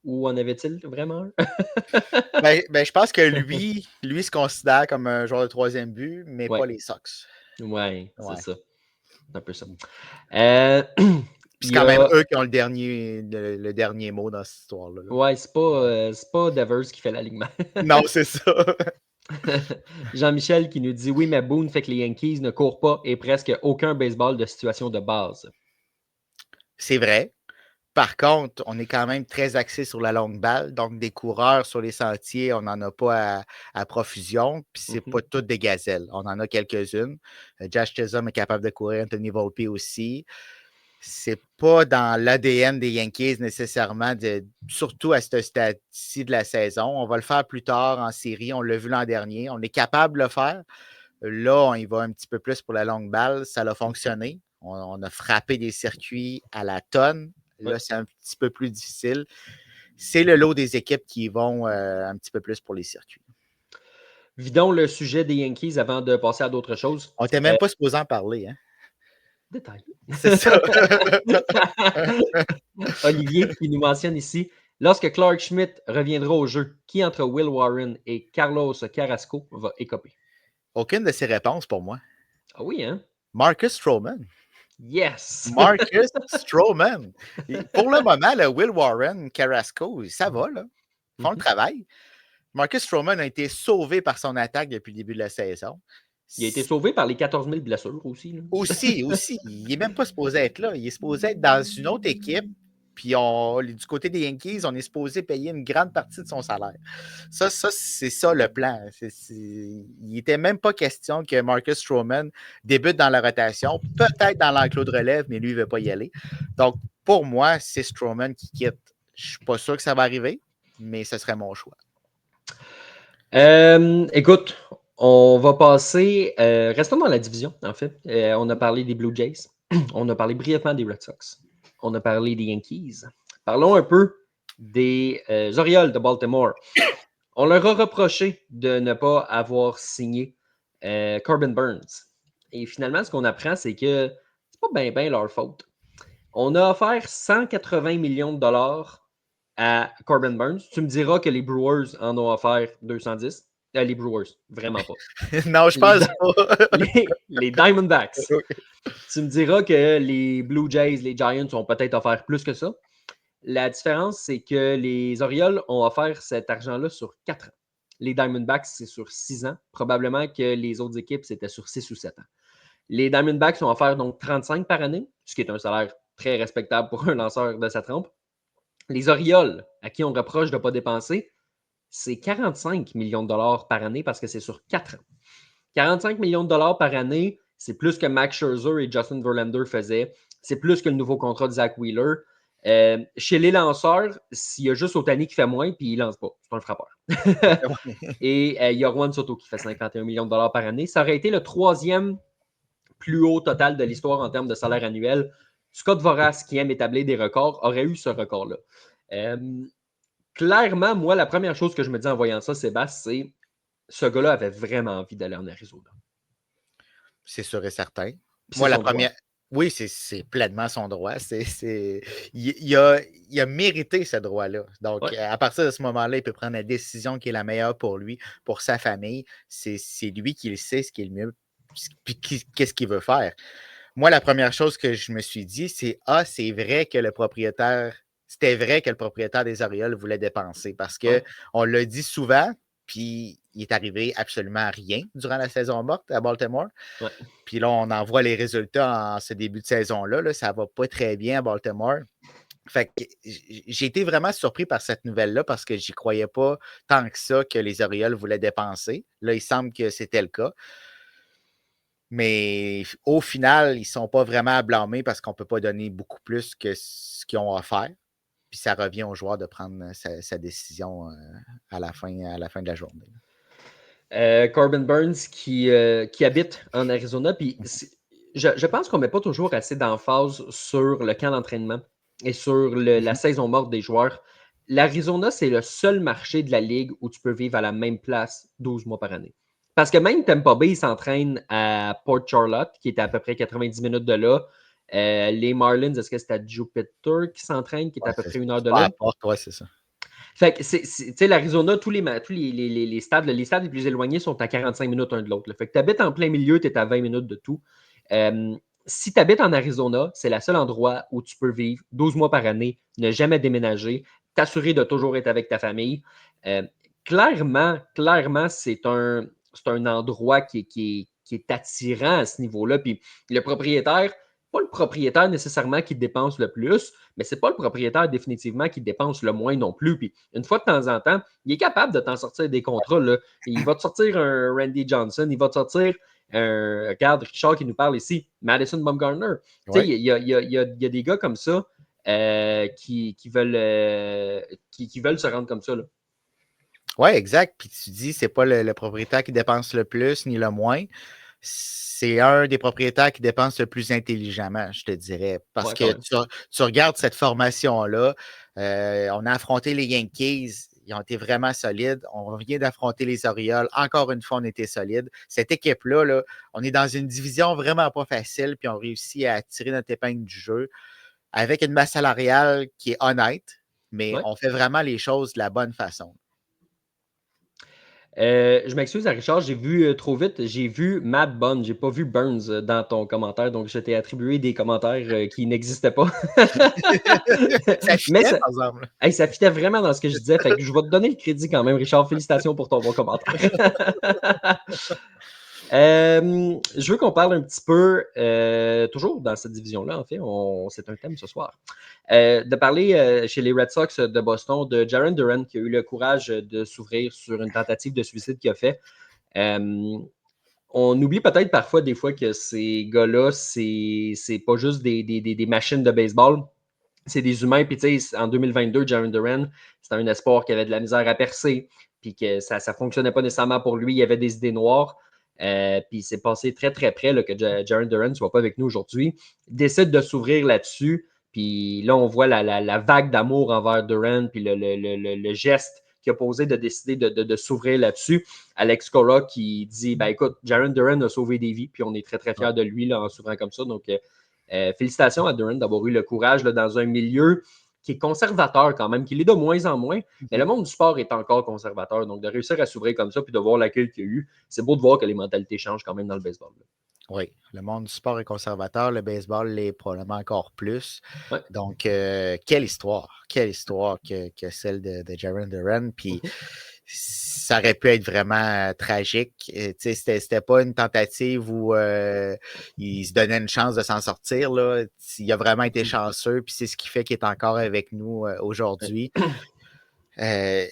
Où en avait-il vraiment un? Ben, je pense que lui se considère comme un joueur de troisième but, mais Ouais, pas les Sox. ouais, c'est Ouais. ça. C'est un peu ça. Il C'est y quand même a. eux qui ont le dernier mot dans cette histoire-là. Là. Ouais, Ouais. c'est pas Devers qui fait l'alignement. Non, c'est ça. Jean-Michel qui nous dit oui, mais Boone fait que les Yankees ne courent pas et presque aucun baseball de situation de base. C'est vrai. Par contre, on est quand même très axé sur la longue balle. Donc, des coureurs sur les sentiers, on n'en a pas à profusion. Puis, c'est pas toutes des gazelles. On en a quelques-unes. Josh Chisholm est capable de courir, Anthony Volpe aussi. C'est pas dans l'ADN des Yankees nécessairement, surtout à ce stade-ci de la saison. On va le faire plus tard en série. On l'a vu l'an dernier. On est capable de le faire. Là, on y va un petit peu plus pour la longue balle. Ça a fonctionné. On a frappé des circuits à la tonne. Ouais. Là, c'est un petit peu plus difficile. C'est le lot des équipes qui vont un petit peu plus pour les circuits. Vidons le sujet des Yankees avant de passer à d'autres choses. On n'était même pas supposé en parler. Hein? Détail. C'est ça. Olivier qui nous mentionne ici, lorsque Clark Schmidt reviendra au jeu, qui entre Will Warren et Carlos Carrasco va écoper? Aucune de ces réponses pour moi. Ah oui, hein? Marcus Stroman. Yes! Marcus Stroman. Pour le moment, le Will Warren, Carrasco, ça va, là. Ils font le travail. Marcus Stroman a été sauvé par son attaque depuis le début de la saison. Il a été sauvé par les 14 000 blessures aussi. Là. Aussi. Il n'est même pas supposé être là. Il est supposé être dans une autre équipe. Puis du côté des Yankees, on est supposé payer une grande partie de son salaire. Ça c'est ça le plan. Il n'était même pas question que Marcus Stroman débute dans la rotation, peut-être dans l'enclos de relève, mais lui, il ne veut pas y aller. Donc, pour moi, c'est Stroman qui quitte. Je ne suis pas sûr que ça va arriver, mais ce serait mon choix. Écoute, on va passer. Restons dans la division, en fait. On a parlé des Blue Jays. On a parlé brièvement des Red Sox. On a parlé des Yankees. Parlons un peu des Orioles de Baltimore. On leur a reproché de ne pas avoir signé Corbin Burns. Et finalement, ce qu'on apprend, c'est que c'est pas bien leur faute. On a offert 180 millions de dollars à Corbin Burns. Tu me diras que les Brewers en ont offert 210. Les Brewers, vraiment pas. Non, je Les, pense pas. les Diamondbacks. Tu me diras que les Blue Jays, les Giants ont peut-être offert plus que ça. La différence, c'est que les Orioles ont offert cet argent-là sur 4 ans. Les Diamondbacks, c'est sur 6 ans. Probablement que les autres équipes, c'était sur 6 ou 7 ans. Les Diamondbacks ont offert donc 35 par année, ce qui est un salaire très respectable pour un lanceur de sa trempe. Les Orioles, à qui on reproche de ne pas dépenser, c'est 45 millions de dollars par année parce que c'est sur 4 ans. 45 millions de dollars par année, c'est plus que Max Scherzer et Justin Verlander faisaient. C'est plus que le nouveau contrat de Zach Wheeler. Chez les lanceurs, il y a juste Ohtani qui fait moins, puis il ne lance pas. C'est un frappeur. Et il y a Juan Soto qui fait 51 millions de dollars par année. Ça aurait été le 3e plus haut total de l'histoire en termes de salaire annuel. Scott Voras, qui aime établir des records, aurait eu ce record-là. Clairement, moi, la première chose que je me dis en voyant ça, Sébastien, c'est ce gars-là avait vraiment envie d'aller en Arizona. C'est sûr et certain. Puis Moi, c'est la son droit. première. Oui, c'est pleinement son droit. Il a mérité ce droit-là. Donc, Ouais. à partir de ce moment-là, il peut prendre la décision qui est la meilleure pour lui, pour sa famille. C'est lui qui le sait, ce qui est le mieux, puis qu'est-ce qu'il veut faire. Moi, la première chose que je me suis dit, c'est c'est vrai que le propriétaire c'était vrai que le propriétaire des Orioles voulait dépenser parce qu'on l'a dit souvent, puis il est arrivé absolument rien durant la saison morte à Baltimore. Ouais. Puis là, on en voit les résultats en ce début de saison-là. Là, ça ne va pas très bien à Baltimore. Fait que j'ai été vraiment surpris par cette nouvelle-là parce que j'y croyais pas tant que ça que les Orioles voulaient dépenser. Là, il semble que c'était le cas. Mais au final, ils ne sont pas vraiment à blâmer parce qu'on ne peut pas donner beaucoup plus que ce qu'ils ont offert. Puis ça revient aux joueurs de prendre sa décision à la fin de la journée. Corbin Burns qui habite en Arizona. Puis je pense qu'on ne met pas toujours assez d'emphase sur le camp d'entraînement et sur la saison morte des joueurs. L'Arizona, c'est le seul marché de la ligue où tu peux vivre à la même place 12 mois par année. Parce que même Tampa Bay, il s'entraîne à Port Charlotte, qui est à peu près 90 minutes de là. Les Marlins, est-ce que c'est à Jupiter qui s'entraîne, qui est à peu près 1 heure de là? Ouais, c'est ça. Fait que, l'Arizona, tous les stades, les stades les plus éloignés sont à 45 minutes un de l'autre. Fait que tu habites en plein milieu, tu es à 20 minutes de tout. Si tu habites en Arizona, c'est le seul endroit où tu peux vivre 12 mois par année, ne jamais déménager, t'assurer de toujours être avec ta famille. Clairement, c'est un endroit qui est attirant à ce niveau-là. Puis le propriétaire, pas le propriétaire nécessairement qui dépense le plus, mais c'est pas le propriétaire définitivement qui dépense le moins non plus. Puis une fois de temps en temps, il est capable de t'en sortir des contrats. Là. Il va te sortir un Randy Johnson, il va te sortir regarde, Richard qui nous parle ici, Madison Bumgarner. Ouais. Il y a des gars comme ça qui veulent se rendre comme ça. Oui, exact. Puis tu dis, c'est pas le propriétaire qui dépense le plus ni le moins. C'est un des propriétaires qui dépense le plus intelligemment, je te dirais. Parce que tu regardes cette formation-là, on a affronté les Yankees, ils ont été vraiment solides. On vient d'affronter les Orioles. Encore une fois, on était solides. Cette équipe-là, là, on est dans une division vraiment pas facile, puis on réussit à tirer notre épingle du jeu avec une masse salariale qui est honnête, mais on fait vraiment les choses de la bonne façon. Je m'excuse, Richard, j'ai vu trop vite. J'ai vu Matt Bunn, j'ai pas vu Burns dans ton commentaire, donc je t'ai attribué des commentaires qui n'existaient pas. Ça fitait, par exemple. Hey, ça fitait vraiment dans ce que je disais, fait que je vais te donner le crédit quand même, Richard. Félicitations pour ton bon commentaire. Je veux qu'on parle un petit peu, toujours dans cette division-là, en fait, c'est un thème ce soir, de parler chez les Red Sox de Boston de Jarren Duran qui a eu le courage de s'ouvrir sur une tentative de suicide qu'il a fait. On oublie peut-être parfois des fois que ces gars-là, c'est pas juste des machines de baseball, c'est des humains. Puis tu sais, en 2022, Jarren Duran, c'était un espoir qui avait de la misère à percer, puis que ça ne fonctionnait pas nécessairement pour lui. Il y avait des idées noires. Puis c'est passé très, très près là, que Jarren Duran ne soit pas avec nous aujourd'hui. Il décide de s'ouvrir là-dessus. Puis là, on voit la vague d'amour envers Duran, puis le geste qu'il a posé de décider de s'ouvrir là-dessus. Alex Cora qui dit écoute, Jarren Duran a sauvé des vies, puis on est très, très fiers de lui là, en s'ouvrant comme ça. Donc, félicitations à Duran d'avoir eu le courage là, dans un milieu qui est conservateur quand même, qui l'est de moins en moins, mais le monde du sport est encore conservateur. Donc, de réussir à s'ouvrir comme ça puis de voir l'accueil qu'il y a eu, c'est beau de voir que les mentalités changent quand même dans le baseball. Là. Oui, le monde du sport est conservateur, le baseball l'est probablement encore plus. Ouais. Donc, quelle histoire que celle de Jarren Duran. Puis, ça aurait pu être vraiment tragique. C'était pas une tentative où il se donnait une chance de s'en sortir. Là. Il a vraiment été chanceux, puis c'est ce qui fait qu'il est encore avec nous aujourd'hui. C'est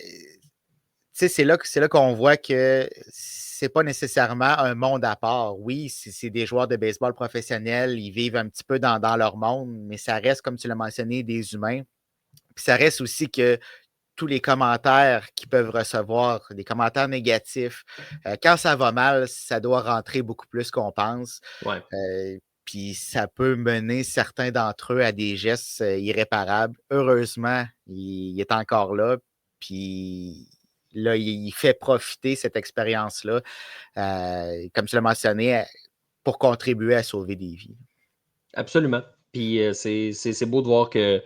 là qu'on voit que c'est pas nécessairement un monde à part. Oui, c'est des joueurs de baseball professionnels, ils vivent un petit peu dans leur monde, mais ça reste, comme tu l'as mentionné, des humains. Puis ça reste aussi que tous les commentaires qu'ils peuvent recevoir, des commentaires négatifs, quand ça va mal, ça doit rentrer beaucoup plus qu'on pense. Ouais. Puis ça peut mener certains d'entre eux à des gestes irréparables. Heureusement, il est encore là. Puis là, il fait profiter cette expérience-là, comme tu l'as mentionné, pour contribuer à sauver des vies. Absolument. Puis c'est beau de voir que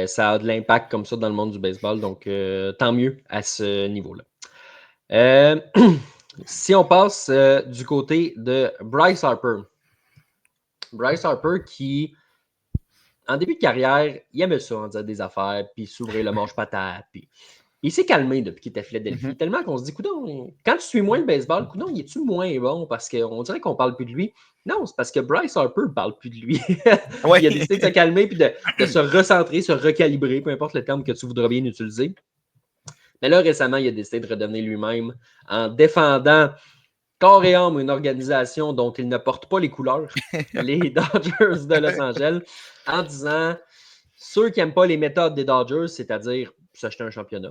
ça a de l'impact comme ça dans le monde du baseball. Donc, tant mieux à ce niveau-là. Si on passe du côté de Bryce Harper. Bryce Harper qui en début de carrière, il aimait ça, en disant des affaires, puis s'ouvrir le manche-patate, puis il s'est calmé depuis qu'il était à Philadelphie, tellement qu'on se dit, coudonc, quand tu suis moins le baseball, coudonc, il est-tu moins bon? Parce qu'on dirait qu'on parle plus de lui. Non, c'est parce que Bryce Harper ne parle plus de lui. Oui. Il a décidé de se calmer, puis de se recentrer, se recalibrer, peu importe le terme que tu voudras bien utiliser. Mais là, récemment, il a décidé de redevenir lui-même en défendant corps et âme une organisation dont il ne porte pas les couleurs, les Dodgers de Los Angeles, en disant ceux qui n'aiment pas les méthodes des Dodgers, c'est-à-dire s'acheter un championnat,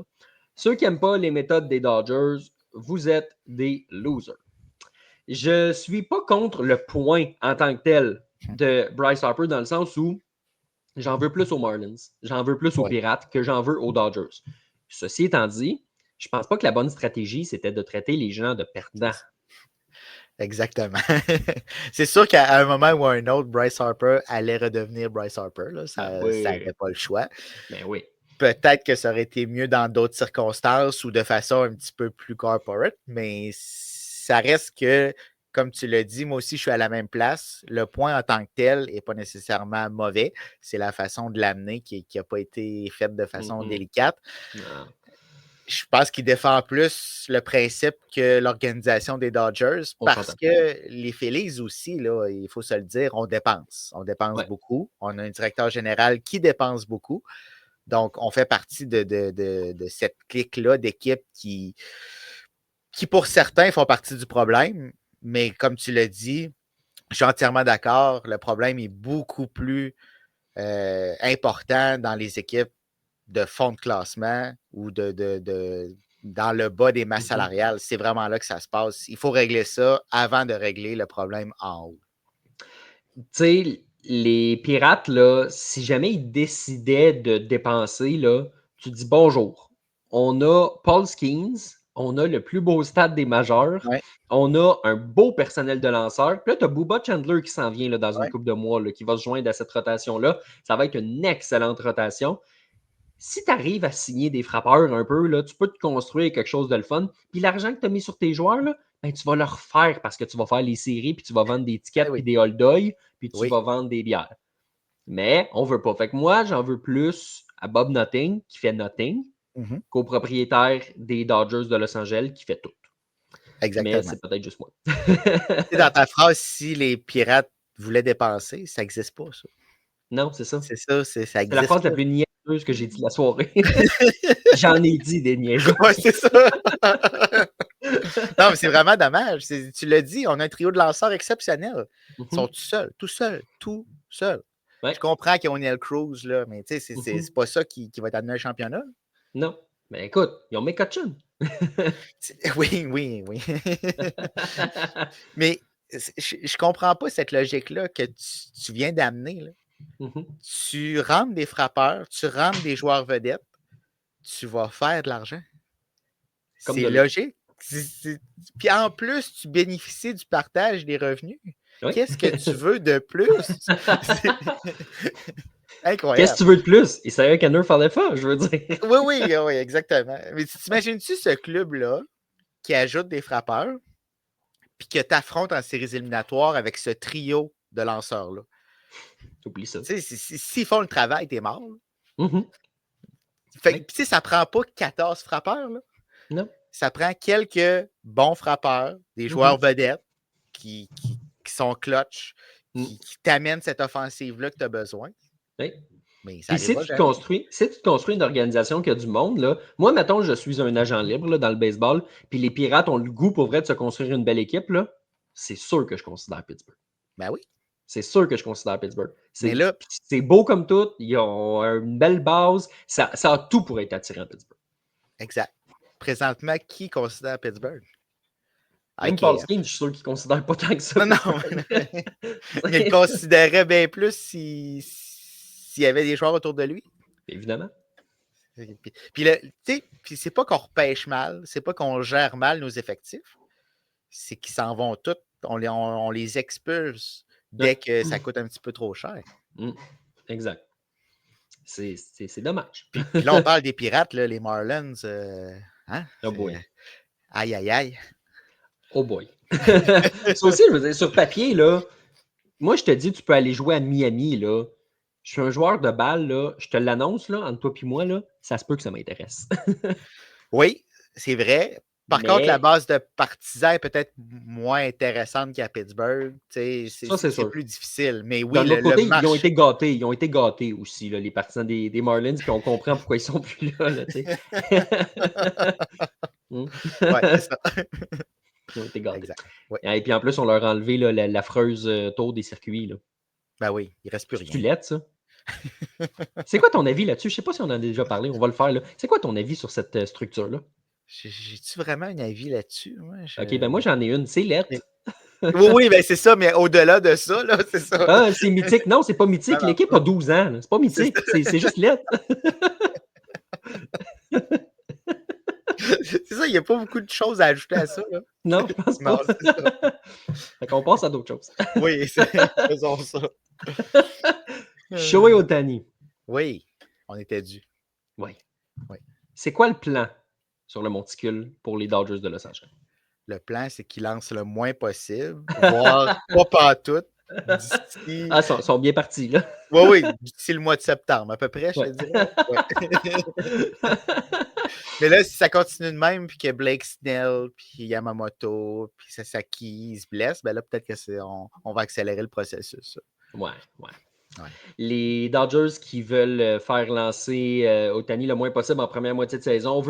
ceux qui n'aiment pas les méthodes des Dodgers, vous êtes des losers. Je ne suis pas contre le point en tant que tel de Bryce Harper dans le sens où j'en veux plus aux Marlins, j'en veux plus aux Pirates que j'en veux aux Dodgers. Ceci étant dit, je ne pense pas que la bonne stratégie, c'était de traiter les gens de perdants. Exactement. C'est sûr qu'à un moment ou à un autre, Bryce Harper allait redevenir Bryce Harper. Là. Ça n'avait pas le choix. Ben oui. Peut-être que ça aurait été mieux dans d'autres circonstances ou de façon un petit peu plus corporate, mais ça reste que, comme tu l'as dit, moi aussi, je suis à la même place. Le point en tant que tel n'est pas nécessairement mauvais. C'est la façon de l'amener qui n'a pas été faite de façon délicate. Non. Je pense qu'il défend plus le principe que l'organisation des Dodgers parce que les Phillies aussi, là, il faut se le dire, on dépense. On dépense beaucoup. On a un directeur général qui dépense beaucoup. Donc, on fait partie de cette clique-là d'équipes qui, pour certains, font partie du problème. Mais comme tu l'as dit, je suis entièrement d'accord. Le problème est beaucoup plus important dans les équipes de fond de classement ou dans le bas des masses salariales. C'est vraiment là que ça se passe. Il faut régler ça avant de régler le problème en haut. Tu sais, les Pirates, là, si jamais ils décidaient de dépenser, là, tu dis bonjour. On a Paul Skeens, on a le plus beau stade des majeurs, on a un beau personnel de lanceurs. Puis là, tu as Bubba Chandler qui s'en vient là, dans une couple de mois, là, qui va se joindre à cette rotation-là. Ça va être une excellente rotation. Si tu arrives à signer des frappeurs un peu, là, tu peux te construire quelque chose de le fun. Puis l'argent que tu as mis sur tes joueurs, là, ben, tu vas le refaire parce que tu vas faire les séries, puis tu vas vendre des tickets, puis des hold-doy, puis tu vas vendre des bières. Mais on ne veut pas. Fait que moi, j'en veux plus à Bob Nutting, qui fait Nothing, copropriétaire des Dodgers de Los Angeles, qui fait tout. Exactement. Mais c'est peut-être juste moi. Dans ta phrase, si les Pirates voulaient dépenser, ça n'existe pas, ça. Non, c'est ça. C'est ça, ça existe. C'est la phrase la plus niaiseuse que j'ai dit de la soirée. J'en ai dit des niaiseuses. Oui, c'est ça. Non, mais c'est vraiment dommage. Tu l'as dit, on a un trio de lanceurs exceptionnel. Ils sont tout seuls. Ouais. Je comprends qu'il y a O'Neal Cruz, là, mais tu sais, c'est pas ça qui va t'amener un championnat. Non. Mais écoute, ils ont McCutcheon. Oui. Mais je comprends pas cette logique-là que tu viens d'amener. Là. Tu rentres des frappeurs, tu rentres des joueurs vedettes, tu vas faire de l'argent. C'est logique. Puis en plus, tu bénéficies du partage des revenus. Oui. Qu'est-ce que tu veux de plus? Incroyable. Qu'est-ce que tu veux de plus? Et c'est un faire l'effort, je veux dire. Oui, exactement. Mais t'imagines-tu ce club-là qui ajoute des frappeurs puis que tu affrontes en séries éliminatoires avec ce trio de lanceurs-là? Oublie ça. Tu sais, s'ils font le travail, t'es mort. Fait que, tu sais, ça prend pas 14 frappeurs, là. Non. Ça prend quelques bons frappeurs, des joueurs vedettes qui sont clutch, qui t'amènent cette offensive-là que tu as besoin. Oui. Mais ça si tu te construis une organisation qui a du monde, là, moi, mettons, je suis un agent libre là, dans le baseball, puis les Pirates ont le goût pour vrai de se construire une belle équipe, là, c'est sûr que je considère Pittsburgh. Ben oui. C'est sûr que je considère Pittsburgh. C'est beau comme tout, ils ont une belle base, ça a tout pour être attirant à Pittsburgh. Exact. Présentement, qui considère Pittsburgh? Même Paul Skeens, je suis sûr qu'il ne considère pas tant que ça. Non. Il le considérait bien plus s'il y avait des joueurs autour de lui. Évidemment. Puis c'est pas qu'on repêche mal, c'est pas qu'on gère mal nos effectifs, c'est qu'ils s'en vont tous, on les expulse dès que ça coûte un petit peu trop cher. Exact. C'est dommage. Puis là, on parle des Pirates, là, les Marlins. Oh boy. Aïe. Oh boy. Ça aussi, je veux dire, sur papier, là, moi, je te dis, tu peux aller jouer à Miami, là. Je suis un joueur de balle, là, je te l'annonce, là, entre toi et moi, là, ça se peut que ça m'intéresse. Oui, c'est vrai. Par contre, la Mais base de partisans est peut-être moins intéressante qu'à Pittsburgh. ça, c'est C'est sûr. plus difficile. Mais oui, D'un autre le côté, ils ont marché. été gâtés. Ils ont été gâtés aussi, là, les partisans des Marlins, puis on comprend pourquoi ils sont plus là, tu sais. Hmm. Ouais, c'est ça. Ils ont été gâtés. Exact. Oui. Et puis en plus, on leur a enlevé là, l'affreuse tour des circuits. Là. Ben oui, il ne reste plus C'est-tu rien. laid, ça? C'est quoi ton avis là-dessus? Je sais pas si on en a déjà parlé, on va le faire là. C'est quoi ton avis sur cette structure-là? J'ai-tu vraiment un avis là-dessus? Moi, OK, ben moi j'en ai une. C'est laid. Mais- Oui, oui, ben c'est ça, mais au-delà de ça, là, c'est ça. Ah, c'est mythique. Non, c'est pas Non, mythique. non, L'équipe a 12 ans. là. C'est pas c'est mythique. ça. C'est juste laid. C'est ça, il n'y a pas beaucoup de choses à ajouter à ça, là. Non, je pense Non, pas. c'est ça. Fait qu'on passe à d'autres choses. Oui, faisons ça. Shohei Ohtani. Oui, on était dû. Oui. Oui. C'est quoi le plan sur le monticule pour les Dodgers de Los Angeles? Le plan, c'est qu'il lance le moins possible, voire pas pantoute, d'ici. Ah, ils sont bien partis, là. Oui, oui, d'ici le mois de septembre, à peu près, je te Ouais. dirais. Ouais. Mais là, si ça continue de même, puis que Blake Snell, puis Yamamoto, puis Sasaki, ils se blessent, ben là, peut-être que on va accélérer le processus. Ouais, ouais. Ouais. Les Dodgers qui veulent faire lancer Ohtani le moins possible en première moitié de saison,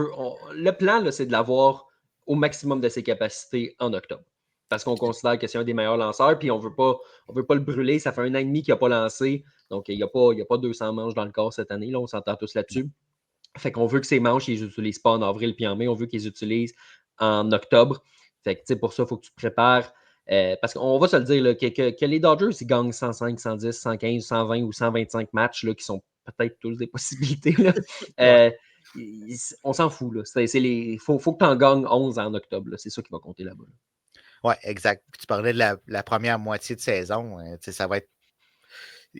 le plan, là, c'est de l'avoir au maximum de ses capacités en octobre. Parce qu'on considère que c'est un des meilleurs lanceurs, puis on veut pas le brûler. Ça fait 1 an et demi qu'il n'a pas lancé. Donc, il n'y a pas 200 manches dans le corps cette année. Là, on s'entend tous là-dessus. Fait qu'on veut que ces manches, ils les utilisent pas en avril puis en mai. On veut qu'ils les utilisent en octobre. Fait que, pour ça, il faut que tu te prépares. Parce qu'on va se le dire, là, que les Dodgers, ils gagnent 105, 110, 115, 120 ou 125 matchs, là, qui sont peut-être tous des possibilités. Là. Ouais. On s'en fout. Il faut que tu en gagnes 11 en octobre. C'est ça qui va compter là-bas. Oui, exact. Puis tu parlais de la première moitié de saison. Ça va être.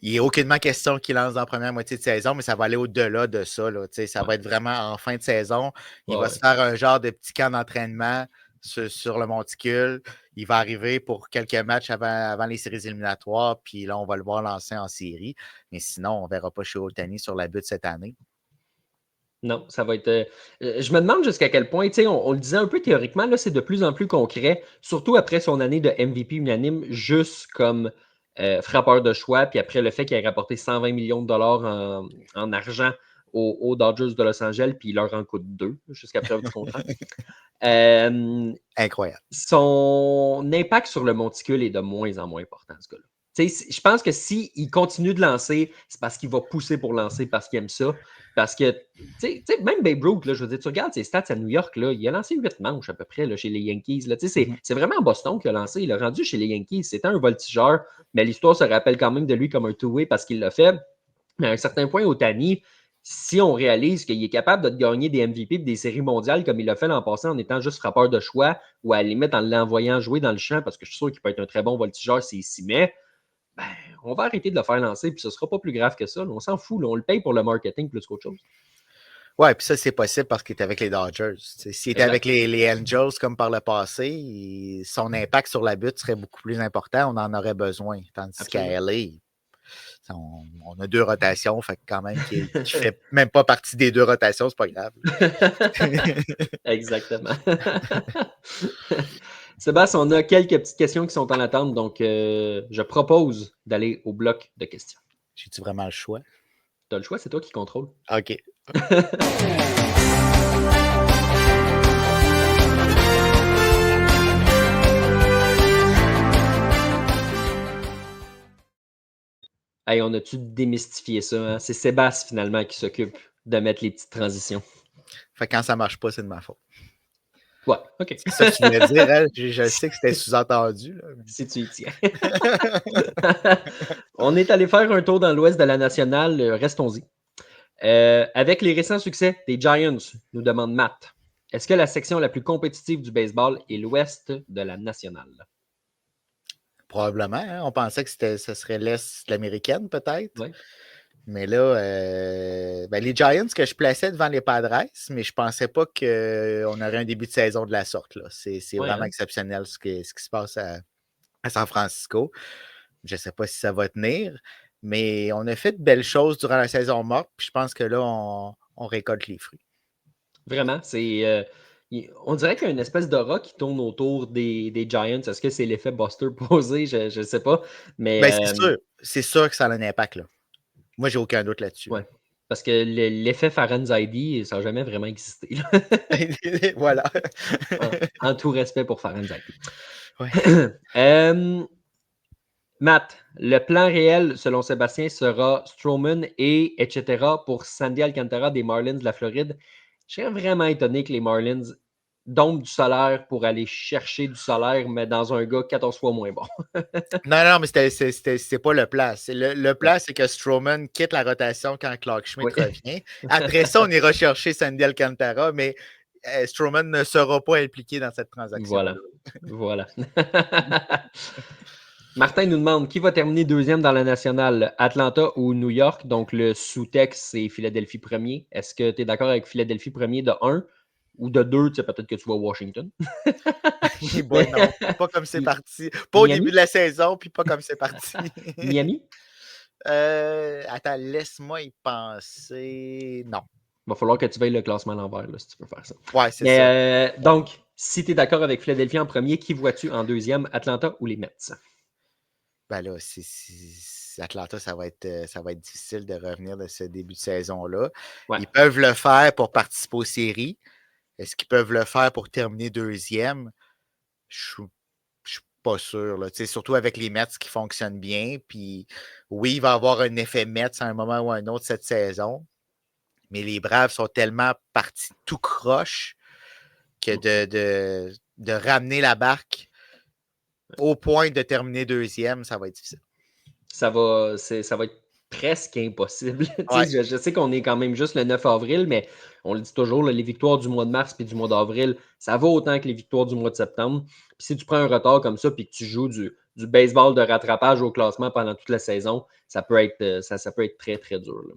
Il n'est aucunement question qu'il lance dans la première moitié de saison, mais ça va aller au-delà de ça. Là, ça Ouais. va être vraiment en fin de saison. Il va Ouais. se faire un genre de petit camp d'entraînement sur le monticule. Il va arriver pour quelques matchs avant les séries éliminatoires, puis là, on va le voir lancer en série. Mais sinon, on ne verra pas chez Ohtani sur la butte cette année. Non, ça va être. Je me demande jusqu'à quel point, on le disait un peu théoriquement, là, c'est de plus en plus concret, surtout après son année de MVP unanime, juste comme frappeur de choix, puis après le fait qu'il ait rapporté 120 millions de dollars en argent aux Dodgers de Los Angeles, puis il leur en coûte 2 jusqu'à preuve du contraire. Incroyable. Son impact sur le monticule est de moins en moins important, ce gars-là. Je pense que s'il continue de lancer, c'est parce qu'il va pousser pour lancer, parce qu'il aime ça. Parce que, même Babe Ruth, là, je veux dire, tu regardes ses stats à New York, là, il a lancé 8 manches à peu près là, chez les Yankees. Là, c'est vraiment Boston qui a lancé. Il a rendu chez les Yankees. C'était un voltigeur, mais l'histoire se rappelle quand même de lui comme un two-way parce qu'il l'a fait. Mais à un certain point, Ohtani, si on réalise qu'il est capable de gagner des MVP et des séries mondiales comme il l'a fait l'an passé en étant juste frappeur de choix ou à la limite en l'envoyant jouer dans le champ parce que je suis sûr qu'il peut être un très bon voltigeur s'il s'y met, ben, on va arrêter de le faire lancer puis ce ne sera pas plus grave que ça. Là. On s'en fout. Là. On le paye pour le marketing plus qu'autre chose. Oui, puis ça, c'est possible parce qu'il est avec les Dodgers. S'il était avec les Angels comme par le passé, son impact sur la butte serait beaucoup plus important. On en aurait besoin. Tandis qu'à LA, on a 2 rotations, fait quand même qui fait même pas partie des 2 rotations, c'est pas grave. Exactement. Sébastien, on a quelques petites questions qui sont en attente, donc je propose d'aller au bloc de questions. J'ai-tu vraiment le choix? Tu as le choix, c'est toi qui contrôle. OK. Hey, on a-tu démystifié ça? Hein? C'est Sébastien, finalement, qui s'occupe de mettre les petites transitions. Fait que quand ça marche pas, c'est de ma faute. Ouais, OK. C'est ça que tu voulais dire, hein? Je sais que c'était sous-entendu. Là. Si tu y tiens. On est allé faire un tour dans l'ouest de la nationale. Restons-y. Avec les récents succès des Giants, nous demande Matt, est-ce que la section la plus compétitive du baseball est l'ouest de la nationale? Probablement. Hein? On pensait que ce serait l'Est de l'américaine, peut-être. Ouais. Mais là, les Giants que je plaçais devant les Padres, mais je ne pensais pas qu'on aurait un début de saison de la sorte. Là. C'est vraiment exceptionnel ce qui se passe à San Francisco. Je ne sais pas si ça va tenir, Mais on a fait de belles choses durant la saison morte, puis je pense que là, on récolte les fruits. Vraiment, on dirait qu'il y a une espèce d'aura qui tourne autour des Giants. Est-ce que c'est l'effet Buster posé? Je ne sais pas. Mais Ben, c'est sûr que ça a un impact, là. Moi, j'ai aucun doute là-dessus. ouais. Parce que l'effet Zaidi, ça n'a jamais vraiment existé. Voilà. En tout respect pour Zaidi. Ouais. Matt, le plan réel, selon Sébastien, sera Strowman et etc. pour Sandy Alcantara des Marlins de la Floride. Je serais vraiment étonné que les Marlins domptent du salaire pour aller chercher du salaire, mais dans un gars 14 fois moins bon. Non, mais c'était pas le plan. Le plan, c'est que Strowman quitte la rotation quand Clark Schmidt Oui. revient. Après ça, on ira chercher Sandy Alcantara, mais Strowman ne sera pas impliqué dans cette transaction. Voilà. Martin nous demande qui va terminer deuxième dans la nationale, Atlanta ou New York? Donc, le sous-texte, c'est Philadelphie premier. Est-ce que tu es d'accord avec Philadelphie premier de 1 ou de 2? Tu sais, peut-être que tu vas à Washington. Bon, non, pas comme c'est parti. Pas au début de la saison, puis pas comme c'est parti. Miami? Attends, laisse-moi y penser. Non. Il va falloir que tu veilles le classement à l'envers là, si tu peux faire ça. Ouais, c'est ça. Donc, si tu es d'accord avec Philadelphie en premier, qui vois-tu en deuxième, Atlanta ou les Mets? Ben là, Atlanta, ça va être difficile de revenir de ce début de saison-là. Ouais. Ils peuvent le faire pour participer aux séries. Est-ce qu'ils peuvent le faire pour terminer deuxième? Je ne suis pas sûr. Là. Surtout avec les Mets qui fonctionnent bien. Puis oui, il va y avoir un effet Mets à un moment ou à un autre cette saison. Mais les Braves sont tellement partis tout croche que de ramener la barque au point de terminer deuxième, ça va être difficile. Ça va être presque impossible. Ouais. Je sais qu'on est quand même juste le 9 avril, mais on le dit toujours, là, les victoires du mois de mars et du mois d'avril, ça vaut autant que les victoires du mois de septembre. Puis si tu prends un retard comme ça et que tu joues du baseball de rattrapage au classement pendant toute la saison, ça peut être, ça peut être très, très dur. Là.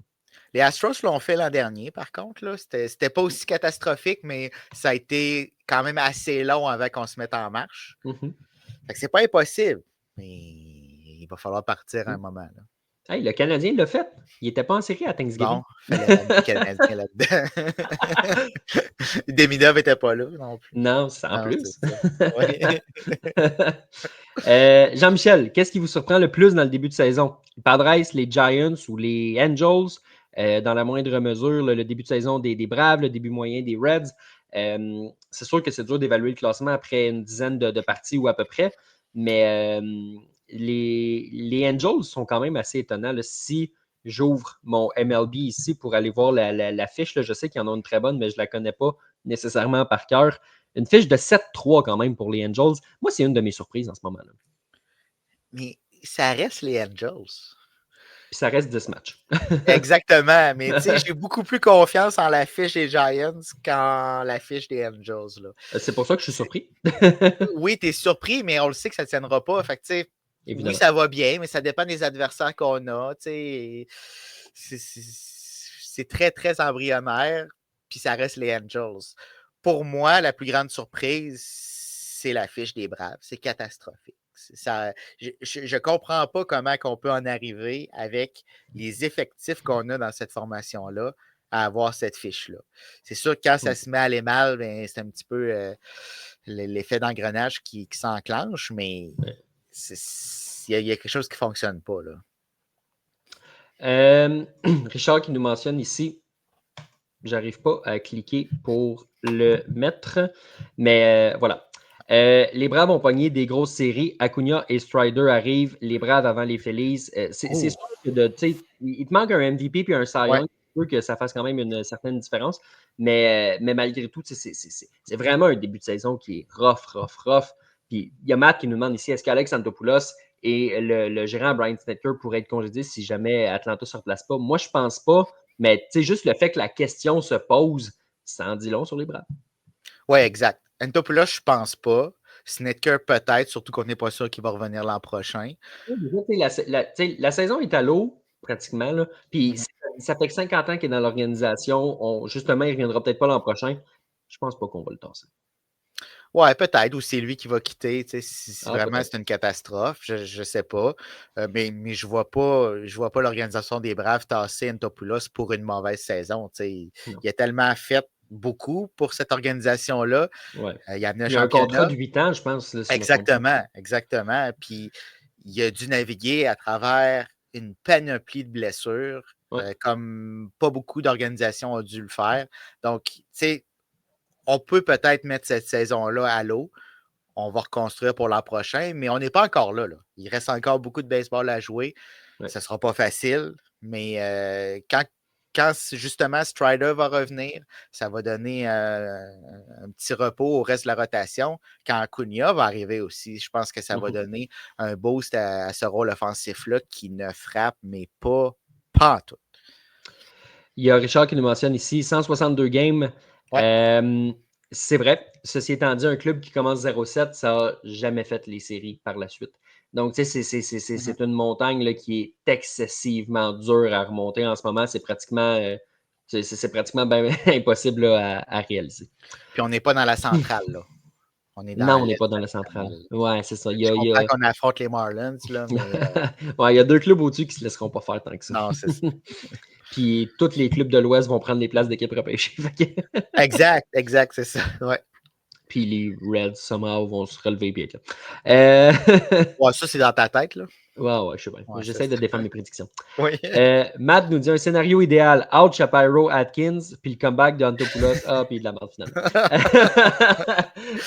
Les Astros l'ont fait l'an dernier, par contre. Là. C'était pas aussi catastrophique, mais ça a été quand même assez long avant qu'on se mette en marche. Mm-hmm. Fait que c'est pas impossible, mais il va falloir partir à un moment. Là. Hey, le Canadien l'a fait. Il n'était pas en série à Thanksgiving. Bon, il fallait ramener le Canadien là-dedans. Demidov n'était pas là non plus. Non, c'est en plus. Ouais. Jean-Michel, qu'est-ce qui vous surprend le plus dans le début de saison? Les Padres, les Giants ou les Angels? Dans la moindre mesure, le début de saison des Braves, le début moyen des Reds. C'est sûr que c'est dur d'évaluer le classement après une dizaine de parties ou à peu près, mais les Angels sont quand même assez étonnants. Là. Si j'ouvre mon MLB ici pour aller voir la fiche, là, je sais qu'il y en a une très bonne, mais je ne la connais pas nécessairement par cœur. Une fiche de 7-3 quand même pour les Angels. Moi, c'est une de mes surprises en ce moment-là. Mais ça reste les Angels. Puis ça reste 10 matchs. Exactement. Mais tu sais, j'ai beaucoup plus confiance en la fiche des Giants qu'en la fiche des Angels. Là. C'est pour ça que je suis surpris. Oui, tu es surpris, mais on le sait que ça ne tiendra pas. Fait que, tu sais, oui, ça va bien, mais ça dépend des adversaires qu'on a. Tu sais, c'est très, très embryonnaire. Puis ça reste les Angels. Pour moi, la plus grande surprise, c'est la fiche des Braves. C'est catastrophique. Ça, je ne comprends pas comment on peut en arriver avec les effectifs qu'on a dans cette formation-là à avoir cette fiche-là. C'est sûr que quand ça se met à aller mal, ben, c'est un petit peu l'effet d'engrenage qui s'enclenche, mais il y a quelque chose qui ne fonctionne pas. Là. Richard qui nous mentionne ici, j'arrive pas à cliquer pour le mettre, mais voilà. Les Braves ont pogné des grosses séries. Acuna et Strider arrivent. Les Braves avant les Phillies. C'est sûr que il te manque un MVP puis un Cy Young pour que ça fasse quand même une certaine différence. Mais malgré tout, c'est vraiment un début de saison qui est rough. Puis il y a Matt qui nous demande ici, est-ce qu'Alex Antopoulos et le gérant Brian Snitker pourraient être congédiés si jamais Atlanta ne se replace pas? Moi, je pense pas. Mais juste le fait que la question se pose, ça en dit long sur les Braves. Oui, exact. Antopoulos, je pense pas. Snitker, peut-être, surtout qu'on n'est pas sûr qu'il va revenir l'an prochain. La saison est à l'eau, pratiquement. Là. Puis ça fait que 50 ans qu'il est dans l'organisation. Justement, il ne reviendra peut-être pas l'an prochain. Je pense pas qu'on va le tasser. Ouais, peut-être, ou c'est lui qui va quitter, tu sais, si vraiment Peut-être. c'est une catastrophe, je sais pas. Mais je vois pas l'organisation des Braves tasser Antopoulos pour une mauvaise saison. Tu sais. Non. Il a tellement fait beaucoup pour cette organisation-là. Ouais. Il a amené un Il y a un contrat de championnat. 8 ans, je pense, là, si je ne me trompe pas. Exactement, exactement. Puis il a dû naviguer à travers une panoplie de blessures, Ouais. comme pas beaucoup d'organisations ont dû le faire. Donc, tu sais, on peut peut-être mettre cette saison-là à l'eau. On va reconstruire pour l'an prochain, mais on n'est pas encore là, là. Il reste encore beaucoup de baseball à jouer. Ouais. Ce ne sera pas facile, mais quand justement Strider va revenir, ça va donner un petit repos au reste de la rotation. Quand Acuna va arriver aussi, je pense que ça va Mhm. donner un boost à ce rôle offensif-là qui ne frappe, mais pas en tout. Il y a Richard qui nous mentionne ici 162 games. Ouais. C'est vrai. Ceci étant dit, un club qui commence 0-7, ça n'a jamais fait les séries par la suite. Donc, tu sais, c'est une montagne là, qui est excessivement dure à remonter en ce moment. C'est pratiquement, ben, impossible là, à réaliser. Puis on n'est pas dans la centrale, là. On est Non, dans on n'est l'Est pas dans la centrale. national. Ouais, c'est ça. Je comprends qu'on affronte les Marlins, là, mais Ouais, il y a 2 clubs au-dessus qui ne se laisseront pas faire tant que ça. non, c'est ça. Puis tous les clubs de l'Ouest vont prendre les places d'équipe repêchées. Exact, c'est ça. Ouais. Puis les Reds, somehow, vont se relever et être là. Euh, Ouais, ça, c'est dans ta tête, là. ouais, je sais bien. Ouais, c'est J'essaie de ça. défendre mes prédictions. Oui. Matt nous dit un scénario idéal. Out Shapiro, Atkins, puis le comeback de Antopoulos. Puis de la merde finalement.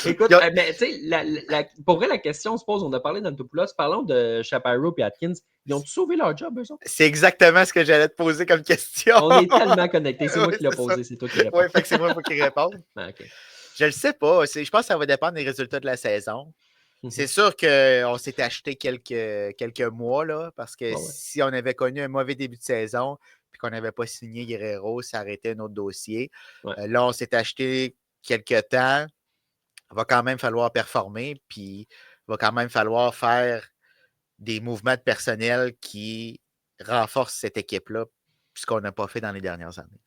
Écoute, mais tu sais, pour vrai, la question se pose. On a parlé d'Antopoulos. Parlons de Shapiro et Atkins. Ils ont sauvé leur job, eux autres? C'est exactement ce que j'allais te poser comme question. On est tellement connectés. C'est moi Oui, qui l'ai c'est ça. posé. C'est toi qui réponds. Oui, fait que c'est moi qui réponds. OK. Je le sais pas. Je pense que ça va dépendre des résultats de la saison. C'est sûr qu'on s'est acheté quelques mois, là, parce que Ouais. si on avait connu un mauvais début de saison et qu'on n'avait pas signé Guerrero, ça aurait été un autre dossier. Ouais. Là, on s'est acheté quelques temps. Il va quand même falloir performer, puis il va quand même falloir faire des mouvements de personnel qui renforcent cette équipe-là, ce qu'on n'a pas fait dans les dernières années.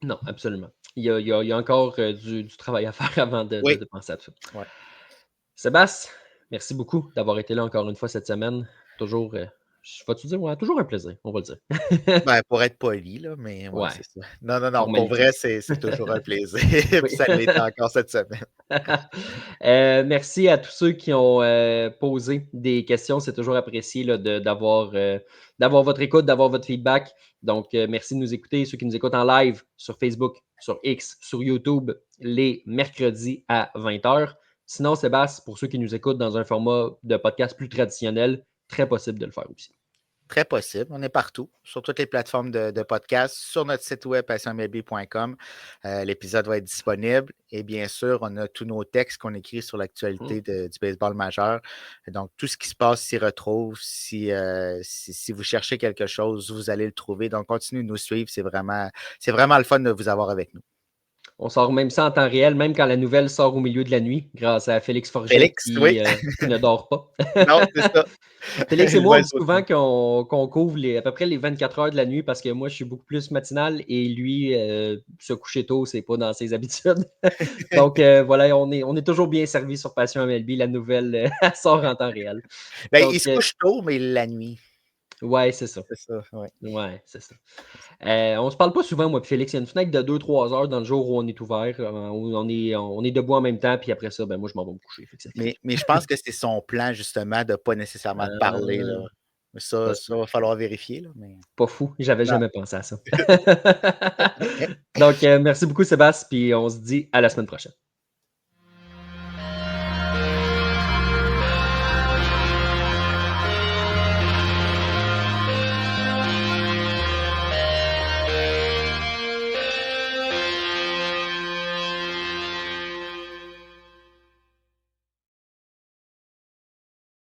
Non, absolument. Il y a encore du travail à faire avant Oui. de penser à tout ça. Ouais. Sébastien, merci beaucoup d'avoir été là encore une fois cette semaine. Toujours, vas-tu dire, ouais, toujours un plaisir, on va le dire. Ben, pour être poli, là, mais ouais, Ouais, c'est ça. Non, pour formalité. vrai, c'est toujours un plaisir. Oui. Puis ça l'était encore cette semaine. Merci à tous ceux qui ont posé des questions. C'est toujours apprécié là, d'avoir votre écoute, d'avoir votre feedback. Donc, merci de nous écouter. Ceux qui nous écoutent en live sur Facebook, sur X, sur YouTube, les mercredis à 20h. Sinon, Sébastien, pour ceux qui nous écoutent dans un format de podcast plus traditionnel, très possible de le faire aussi. Très possible. On est partout, sur toutes les plateformes de podcast, sur notre site web passionmlb.com. L'épisode va être disponible. Et bien sûr, on a tous nos textes qu'on écrit sur l'actualité du baseball majeur. Donc, tout ce qui se passe s'y retrouve. Si vous cherchez quelque chose, vous allez le trouver. Donc, continuez de nous suivre. C'est vraiment le fun de vous avoir avec nous. On sort même ça en temps réel, même quand la nouvelle sort au milieu de la nuit, grâce à Félix Forget Félix, qui oui. ne dort pas. Non, c'est ça. Félix et Il moi, va on être dit souvent qu'on couvre à peu près les 24 heures de la nuit parce que moi, je suis beaucoup plus matinal et lui, se coucher tôt, c'est pas dans ses habitudes. Donc, voilà, on est toujours bien servi sur Passion MLB. La nouvelle, elle sort en temps réel. Ben, Donc, il se couche tôt, mais la nuit. ouais, c'est ça. C'est ça, oui. Ouais, c'est ça. On se parle pas souvent, moi et Félix. Il y a une fenêtre de 2-3 heures dans le jour où on est ouvert, où on est debout en même temps, puis après ça, ben moi, je m'en vais me coucher. Fait que ça Mais fait- je pense que c'est son plan, justement, de ne pas nécessairement te parler, là. Ah, Mais ça, ça va falloir vérifier, là, mais pas fou. J'avais non. jamais pensé à ça. Donc, merci beaucoup, Sébastien, puis on se dit à la semaine prochaine.